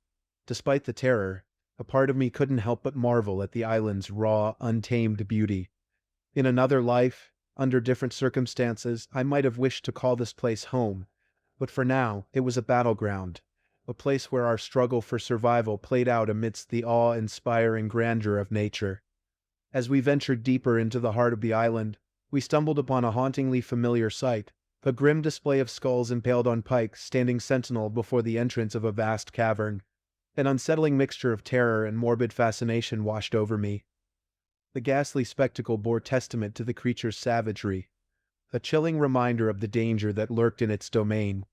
Despite the terror, a part of me couldn't help but marvel at the island's raw, untamed beauty. In another life, under different circumstances, I might have wished to call this place home, but for now it was a battleground, a place where our struggle for survival played out amidst the awe-inspiring grandeur of nature. As we ventured deeper into the heart of the island, we stumbled upon a hauntingly familiar sight, a grim display of skulls impaled on pikes standing sentinel before the entrance of a vast cavern. An unsettling mixture of terror and morbid fascination washed over me. The ghastly spectacle bore testament to the creature's savagery, a chilling reminder of the danger that lurked in its domain.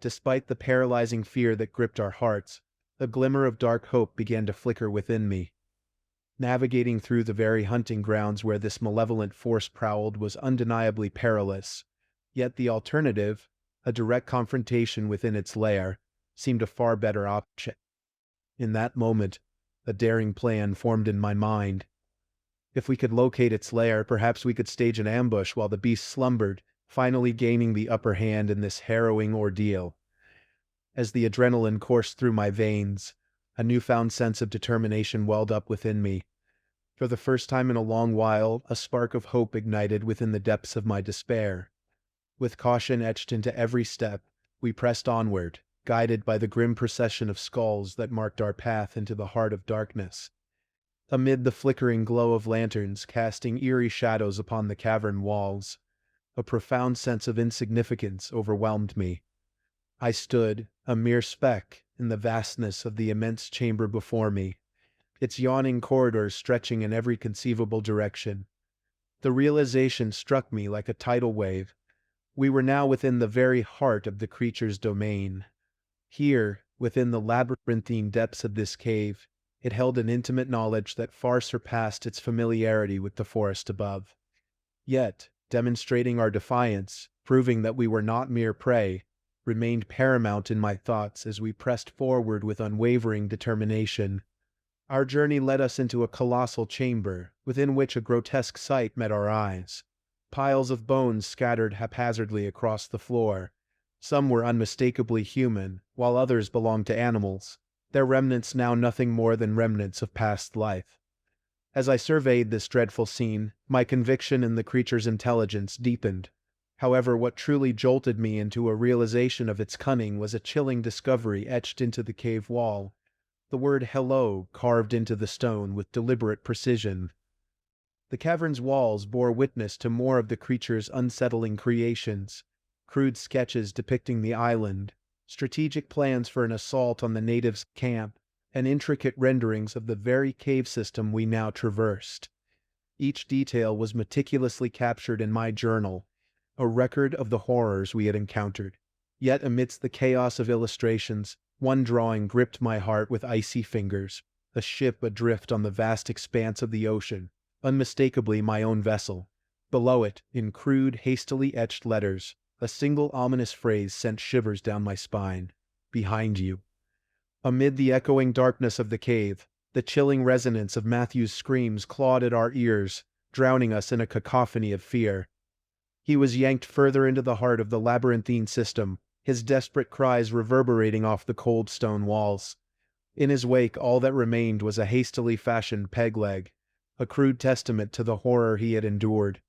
Despite the paralyzing fear that gripped our hearts, a glimmer of dark hope began to flicker within me. Navigating through the very hunting grounds where this malevolent force prowled was undeniably perilous, yet the alternative, a direct confrontation within its lair, seemed a far better option. In that moment, a daring plan formed in my mind. If we could locate its lair, perhaps we could stage an ambush while the beast slumbered, finally gaining the upper hand in this harrowing ordeal. As the adrenaline coursed through my veins, a newfound sense of determination welled up within me. For the first time in a long while, a spark of hope ignited within the depths of my despair. With caution etched into every step, we pressed onward, guided by the grim procession of skulls that marked our path into the heart of darkness. Amid the flickering glow of lanterns casting eerie shadows upon the cavern walls, a profound sense of insignificance overwhelmed me. I stood, a mere speck, in the vastness of the immense chamber before me, its yawning corridors stretching in every conceivable direction. The realization struck me like a tidal wave. We were now within the very heart of the creature's domain. Here, within the labyrinthine depths of this cave, it held an intimate knowledge that far surpassed its familiarity with the forest above. Yet, demonstrating our defiance, proving that we were not mere prey, remained paramount in my thoughts as we pressed forward with unwavering determination. Our journey led us into a colossal chamber, within which a grotesque sight met our eyes. Piles of bones scattered haphazardly across the floor. Some were unmistakably human, while others belonged to animals, their remnants now nothing more than remnants of past life. As I surveyed this dreadful scene, my conviction in the creature's intelligence deepened. However, what truly jolted me into a realization of its cunning was a chilling discovery etched into the cave wall. The word "hello" carved into the stone with deliberate precision. The cavern's walls bore witness to more of the creature's unsettling creations: crude sketches depicting the island, strategic plans for an assault on the natives' camp, and intricate renderings of the very cave system we now traversed. Each detail was meticulously captured in my journal, a record of the horrors we had encountered. Yet amidst the chaos of illustrations, one drawing gripped my heart with icy fingers: a ship adrift on the vast expanse of the ocean, unmistakably my own vessel. Below it, in crude, hastily etched letters, a single ominous phrase sent shivers down my spine: "Behind you." Amid the echoing darkness of the cave, the chilling resonance of Matthew's screams clawed at our ears, drowning us in a cacophony of fear. He was yanked further into the heart of the labyrinthine system, his desperate cries reverberating off the cold stone walls. In his wake, all that remained was a hastily fashioned peg leg, a crude testament to the horror he had endured.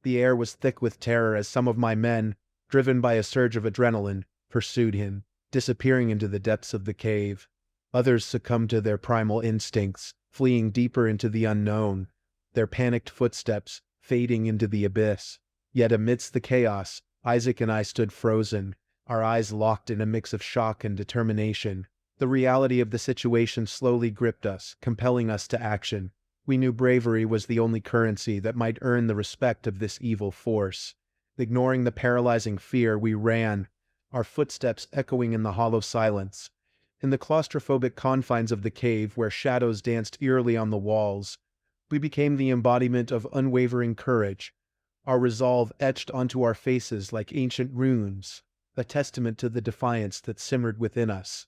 The air was thick with terror as some of my men, driven by a surge of adrenaline, pursued him, disappearing into the depths of the cave. Others succumbed to their primal instincts, fleeing deeper into the unknown, their panicked footsteps fading into the abyss. Yet amidst the chaos, Isaac and I stood frozen, our eyes locked in a mix of shock and determination. The reality of the situation slowly gripped us, compelling us to action. We knew bravery was the only currency that might earn the respect of this evil force. Ignoring the paralyzing fear, we ran, our footsteps echoing in the hollow silence. In the claustrophobic confines of the cave, where shadows danced eerily on the walls, we became the embodiment of unwavering courage, our resolve etched onto our faces like ancient runes, a testament to the defiance that simmered within us.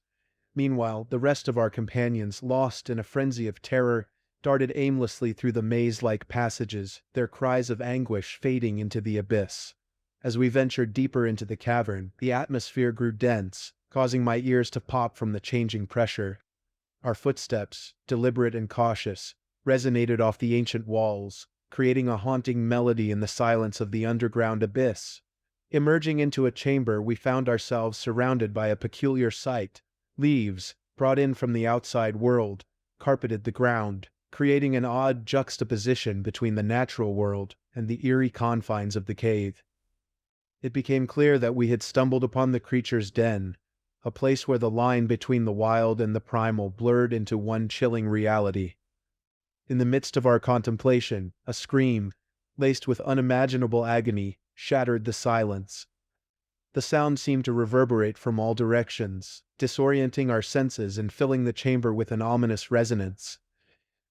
Meanwhile, the rest of our companions, lost in a frenzy of terror, darted aimlessly through the maze-like passages, their cries of anguish fading into the abyss. As we ventured deeper into the cavern, the atmosphere grew dense, causing my ears to pop from the changing pressure. Our footsteps, deliberate and cautious, resonated off the ancient walls, creating a haunting melody in the silence of the underground abyss. Emerging into a chamber, we found ourselves surrounded by a peculiar sight. Leaves, brought in from the outside world, carpeted the ground, creating an odd juxtaposition between the natural world and the eerie confines of the cave. It became clear that we had stumbled upon the creature's den, a place where the line between the wild and the primal blurred into one chilling reality. In the midst of our contemplation, a scream, laced with unimaginable agony, shattered the silence. The sound seemed to reverberate from all directions, disorienting our senses and filling the chamber with an ominous resonance.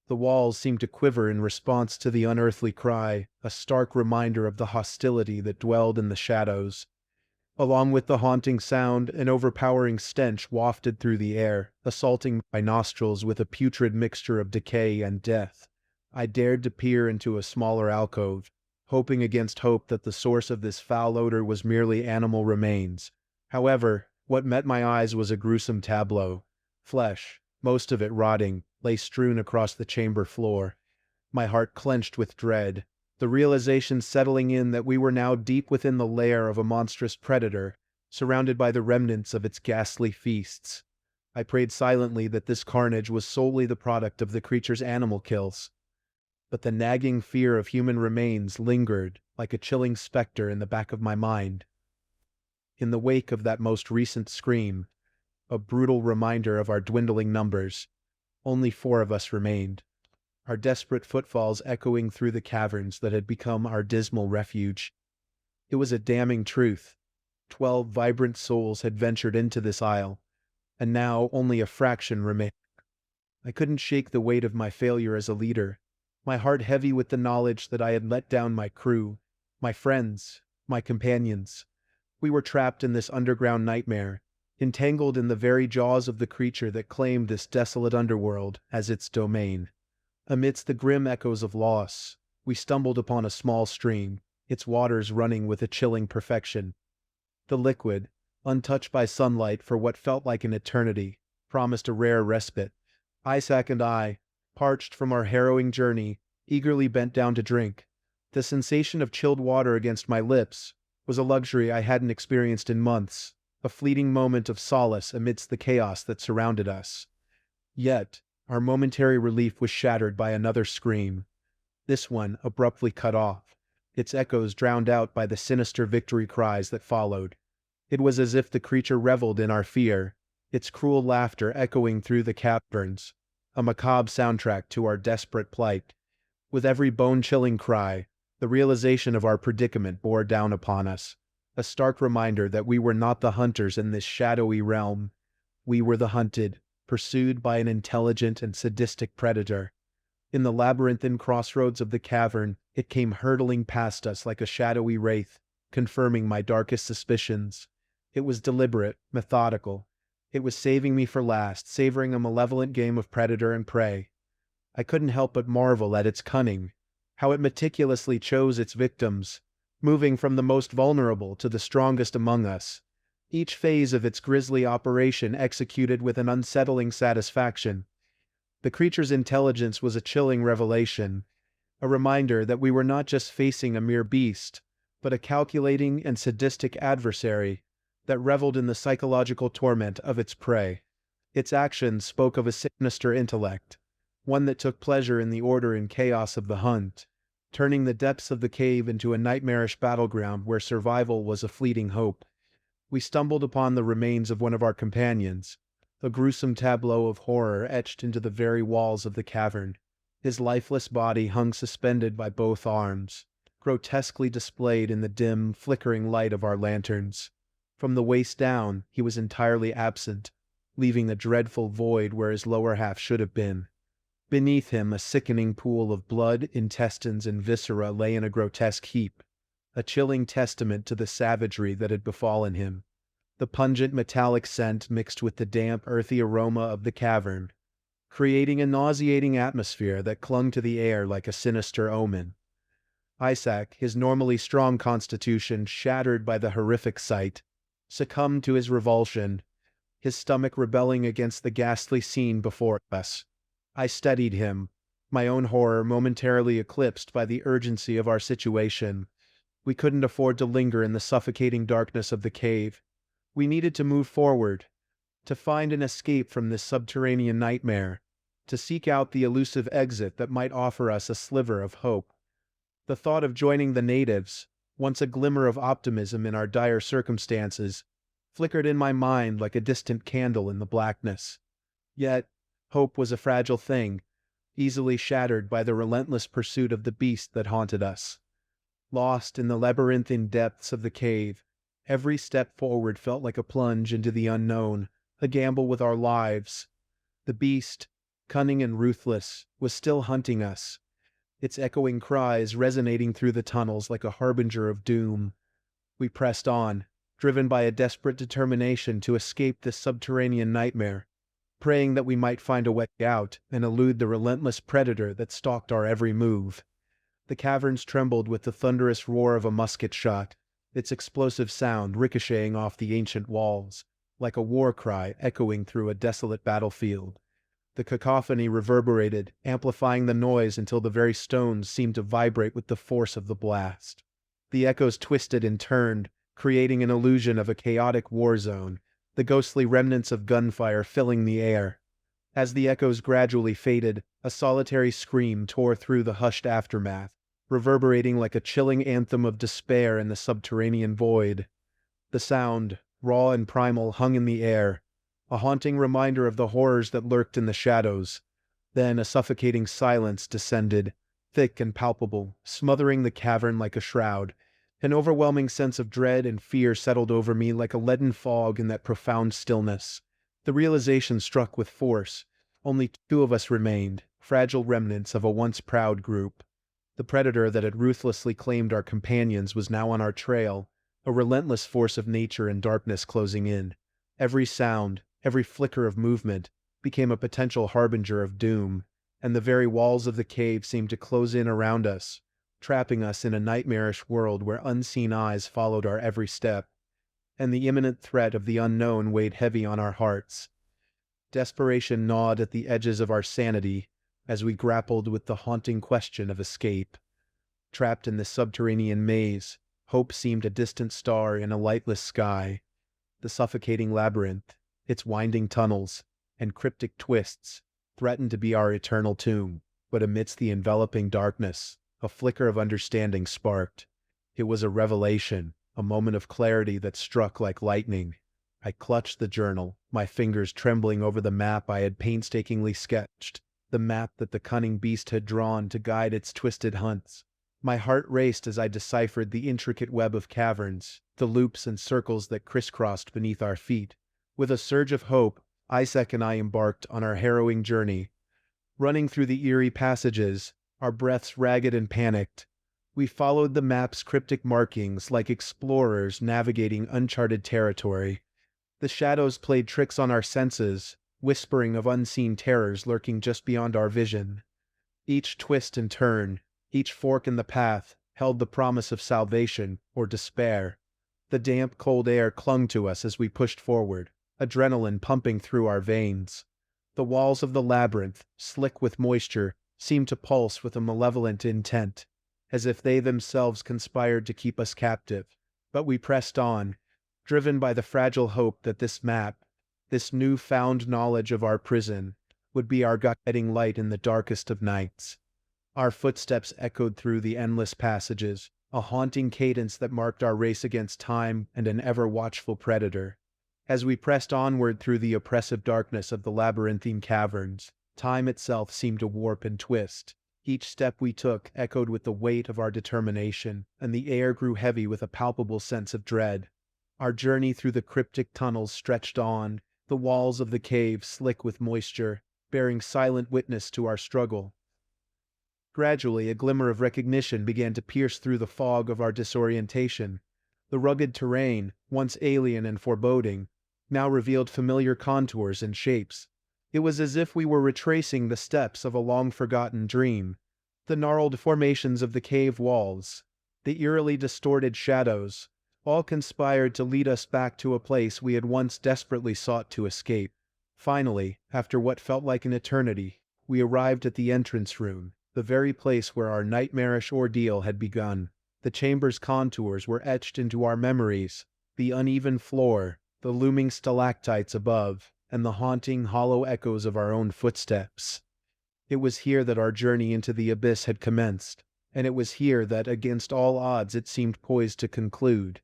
The walls seemed to quiver in response to the unearthly cry, a stark reminder of the hostility that dwelled in the shadows. Along with the haunting sound, an overpowering stench wafted through the air, assaulting my nostrils with a putrid mixture of decay and death. I dared to peer into a smaller alcove, hoping against hope that the source of this foul odor was merely animal remains. However, what met my eyes was a gruesome tableau. Flesh, most of it rotting, lay strewn across the chamber floor. My heart clenched with dread, the realization settling in that we were now deep within the lair of a monstrous predator, surrounded by the remnants of its ghastly feasts. I prayed silently that this carnage was solely the product of the creature's animal kills. But the nagging fear of human remains lingered like a chilling specter in the back of my mind. In the wake of that most recent scream, a brutal reminder of our dwindling numbers, Only 4 of us remained, our desperate footfalls echoing through the caverns that had become our dismal refuge. It was a damning truth. 12 vibrant souls had ventured into this isle, and now only a fraction remained. I couldn't shake the weight of my failure as a leader, my heart heavy with the knowledge that I had let down my crew, my friends, my companions. We were trapped in this underground nightmare, entangled in the very jaws of the creature that claimed this desolate underworld as its domain. Amidst the grim echoes of loss, we stumbled upon a small stream, its waters running with a chilling perfection. The liquid, untouched by sunlight for what felt like an eternity, promised a rare respite. Isaac and I, parched from our harrowing journey, eagerly bent down to drink. The sensation of chilled water against my lips was a luxury I hadn't experienced in months, a fleeting moment of solace amidst the chaos that surrounded us. Yet, our momentary relief was shattered by another scream, this one abruptly cut off, its echoes drowned out by the sinister victory cries that followed. It was as if the creature reveled in our fear, its cruel laughter echoing through the caverns, a macabre soundtrack to our desperate plight. With every bone-chilling cry, the realization of our predicament bore down upon us, a stark reminder that we were not the hunters in this shadowy realm. We were the hunted, pursued by an intelligent and sadistic predator. In the labyrinthine crossroads of the cavern, it came hurtling past us like a shadowy wraith, confirming my darkest suspicions. It was deliberate, methodical. It was saving me for last, savoring a malevolent game of predator and prey. I couldn't help but marvel at its cunning, how it meticulously chose its victims, moving from the most vulnerable to the strongest among us. Each phase of its grisly operation executed with an unsettling satisfaction. The creature's intelligence was a chilling revelation, a reminder that we were not just facing a mere beast, but a calculating and sadistic adversary that reveled in the psychological torment of its prey. Its actions spoke of a sinister intellect, one that took pleasure in the order and chaos of the hunt, turning the depths of the cave into a nightmarish battleground where survival was a fleeting hope. We stumbled upon the remains of one of our companions, a gruesome tableau of horror etched into the very walls of the cavern. His lifeless body hung suspended by both arms, grotesquely displayed in the dim, flickering light of our lanterns. From the waist down, he was entirely absent, leaving a dreadful void where his lower half should have been. Beneath him, a sickening pool of blood, intestines, and viscera lay in a grotesque heap, a chilling testament to the savagery that had befallen him. The pungent metallic scent mixed with the damp, earthy aroma of the cavern, creating a nauseating atmosphere that clung to the air like a sinister omen. Isaac, his normally strong constitution shattered by the horrific sight, succumbed to his revulsion, his stomach rebelling against the ghastly scene before us. I steadied him, my own horror momentarily eclipsed by the urgency of our situation. We couldn't afford to linger in the suffocating darkness of the cave. We needed to move forward, to find an escape from this subterranean nightmare, to seek out the elusive exit that might offer us a sliver of hope. The thought of joining the natives, once a glimmer of optimism in our dire circumstances, flickered in my mind like a distant candle in the blackness. Yet, hope was a fragile thing, easily shattered by the relentless pursuit of the beast that haunted us. Lost in the labyrinthine depths of the cave, every step forward felt like a plunge into the unknown, a gamble with our lives. The beast, cunning and ruthless, was still hunting us, its echoing cries resonating through the tunnels like a harbinger of doom. We pressed on, driven by a desperate determination to escape this subterranean nightmare, praying that we might find a way out and elude the relentless predator that stalked our every move. The caverns trembled with the thunderous roar of a musket shot, its explosive sound ricocheting off the ancient walls, like a war cry echoing through a desolate battlefield. The cacophony reverberated, amplifying the noise until the very stones seemed to vibrate with the force of the blast. The echoes twisted and turned, creating an illusion of a chaotic war zone, the ghostly remnants of gunfire filling the air. As the echoes gradually faded, a solitary scream tore through the hushed aftermath, reverberating like a chilling anthem of despair in the subterranean void. The sound, raw and primal, hung in the air, a haunting reminder of the horrors that lurked in the shadows, Then a suffocating silence descended, thick and palpable, smothering the cavern like a shroud. An overwhelming sense of dread and fear settled over me like a leaden fog in that profound stillness. The realization struck with force. Only two of us remained, fragile remnants of a once proud group. The predator that had ruthlessly claimed our companions was now on our trail, a relentless force of nature and darkness closing in. Every sound, every flicker of movement, became a potential harbinger of doom, and the very walls of the cave seemed to close in around us, trapping us in a nightmarish world where unseen eyes followed our every step, and the imminent threat of the unknown weighed heavy on our hearts. Desperation gnawed at the edges of our sanity as we grappled with the haunting question of escape. Trapped in this subterranean maze, hope seemed a distant star in a lightless sky. The suffocating labyrinth, its winding tunnels, and cryptic twists, threatened to be our eternal tomb, but amidst the enveloping darkness, a flicker of understanding sparked. It was a revelation, a moment of clarity that struck like lightning. I clutched the journal, my fingers trembling over the map I had painstakingly sketched, the map that the cunning beast had drawn to guide its twisted hunts. My heart raced as I deciphered the intricate web of caverns, the loops and circles that crisscrossed beneath our feet. With a surge of hope, Isaac and I embarked on our harrowing journey. Running through the eerie passages, our breaths ragged and panicked, we followed the map's cryptic markings like explorers navigating uncharted territory. The shadows played tricks on our senses, whispering of unseen terrors lurking just beyond our vision. Each twist and turn, each fork in the path, held the promise of salvation or despair. The damp, cold air clung to us as we pushed forward, adrenaline pumping through our veins. The walls of the labyrinth, slick with moisture, seemed to pulse with a malevolent intent, as if they themselves conspired to keep us captive. But we pressed on, driven by the fragile hope that this map, this new-found knowledge of our prison, would be our guiding light in the darkest of nights. Our footsteps echoed through the endless passages, a haunting cadence that marked our race against time and an ever-watchful predator. As we pressed onward through the oppressive darkness of the labyrinthine caverns, time itself seemed to warp and twist. Each step we took echoed with the weight of our determination, and the air grew heavy with a palpable sense of dread. Our journey through the cryptic tunnels stretched on, the walls of the cave slick with moisture, bearing silent witness to our struggle. Gradually, a glimmer of recognition began to pierce through the fog of our disorientation. The rugged terrain, once alien and foreboding, now revealed familiar contours and shapes. It was as if we were retracing the steps of a long-forgotten dream. The gnarled formations of the cave walls, the eerily distorted shadows, all conspired to lead us back to a place we had once desperately sought to escape. Finally, after what felt like an eternity, we arrived at the entrance room, the very place where our nightmarish ordeal had begun. The chamber's contours were etched into our memories, the uneven floor, the looming stalactites above, and the haunting, hollow echoes of our own footsteps. It was here that our journey into the abyss had commenced, and it was here that, against all odds, it seemed poised to conclude.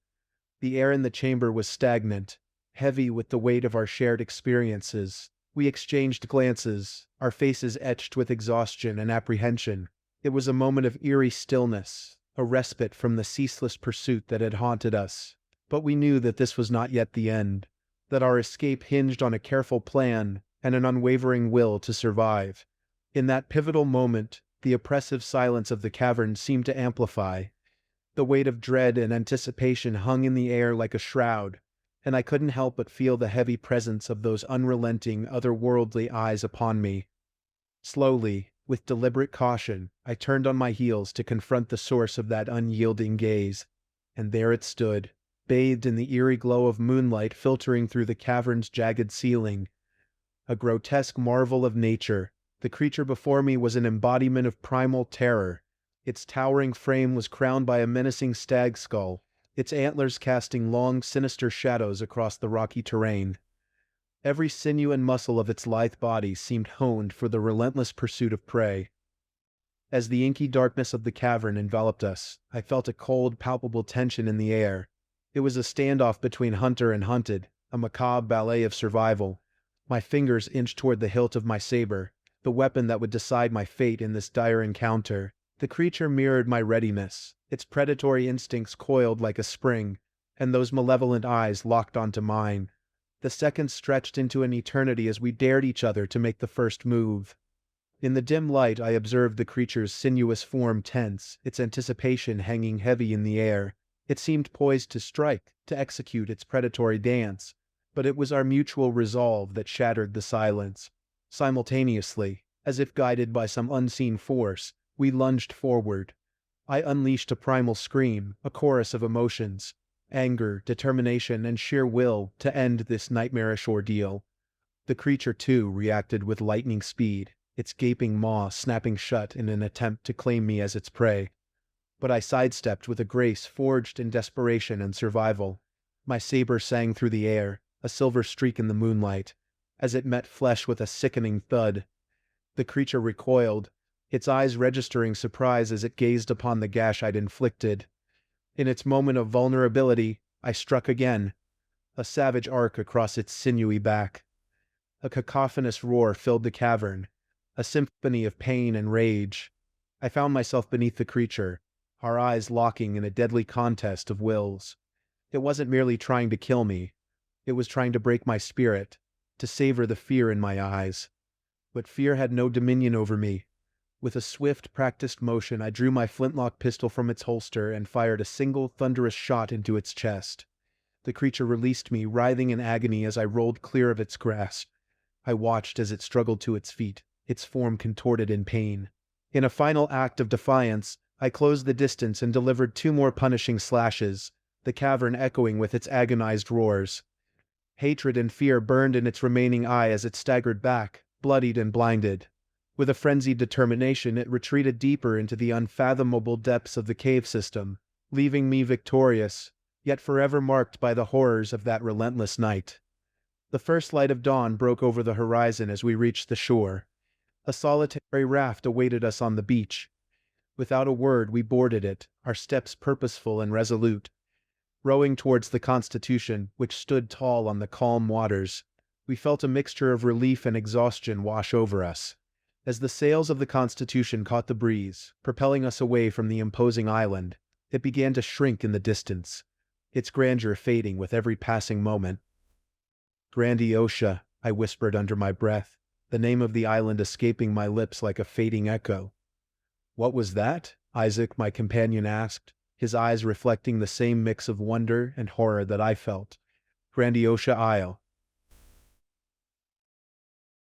The air in the chamber was stagnant, heavy with the weight of our shared experiences. We exchanged glances, our faces etched with exhaustion and apprehension. It was a moment of eerie stillness, a respite from the ceaseless pursuit that had haunted us. But we knew that this was not yet the end, that our escape hinged on a careful plan and an unwavering will to survive. In that pivotal moment, the oppressive silence of the cavern seemed to amplify. The weight of dread and anticipation hung in the air like a shroud, and I couldn't help but feel the heavy presence of those unrelenting, otherworldly eyes upon me. Slowly, with deliberate caution, I turned on my heels to confront the source of that unyielding gaze. And there it stood, bathed in the eerie glow of moonlight filtering through the cavern's jagged ceiling. A grotesque marvel of nature, the creature before me was an embodiment of primal terror. Its towering frame was crowned by a menacing stag skull, its antlers casting long, sinister shadows across the rocky terrain. Every sinew and muscle of its lithe body seemed honed for the relentless pursuit of prey. As the inky darkness of the cavern enveloped us, I felt a cold, palpable tension in the air. It was a standoff between hunter and hunted, a macabre ballet of survival. My fingers inched toward the hilt of my saber, the weapon that would decide my fate in this dire encounter. The creature mirrored my readiness, its predatory instincts coiled like a spring, and those malevolent eyes locked onto mine. The seconds stretched into an eternity as we dared each other to make the first move. In the dim light, I observed the creature's sinuous form tense, its anticipation hanging heavy in the air. It seemed poised to strike, to execute its predatory dance, but it was our mutual resolve that shattered the silence. Simultaneously, as if guided by some unseen force, we lunged forward. I unleashed a primal scream, a chorus of emotions, anger, determination, and sheer will to end this nightmarish ordeal. The creature, too, reacted with lightning speed, its gaping maw snapping shut in an attempt to claim me as its prey. But I sidestepped with a grace forged in desperation and survival. My saber sang through the air, a silver streak in the moonlight, as it met flesh with a sickening thud. The creature recoiled, its eyes registering surprise as it gazed upon the gash I'd inflicted. In its moment of vulnerability, I struck again, a savage arc across its sinewy back. A cacophonous roar filled the cavern, a symphony of pain and rage. I found myself beneath the creature, our eyes locking in a deadly contest of wills. It wasn't merely trying to kill me, it was trying to break my spirit, to savor the fear in my eyes. But fear had no dominion over me. With a swift, practiced motion, I drew my flintlock pistol from its holster and fired a single thunderous shot into its chest. The creature released me, writhing in agony as I rolled clear of its grasp. I watched as it struggled to its feet, its form contorted in pain. In a final act of defiance, I closed the distance and delivered 2 more punishing slashes, the cavern echoing with its agonized roars. Hatred and fear burned in its remaining eye as it staggered back, bloodied and blinded. With a frenzied determination, it retreated deeper into the unfathomable depths of the cave system, leaving me victorious, yet forever marked by the horrors of that relentless night. The first light of dawn broke over the horizon as we reached the shore. A solitary raft awaited us on the beach. Without a word, we boarded it, our steps purposeful and resolute. Rowing towards the Constitution, which stood tall on the calm waters, we felt a mixture of relief and exhaustion wash over us. As the sails of the Constitution caught the breeze, propelling us away from the imposing island, it began to shrink in the distance, its grandeur fading with every passing moment. Grandiosa, I whispered under my breath, the name of the island escaping my lips like a fading echo. What was that? Isaac, my companion, asked, his eyes reflecting the same mix of wonder and horror that I felt. Grandiosa Isle,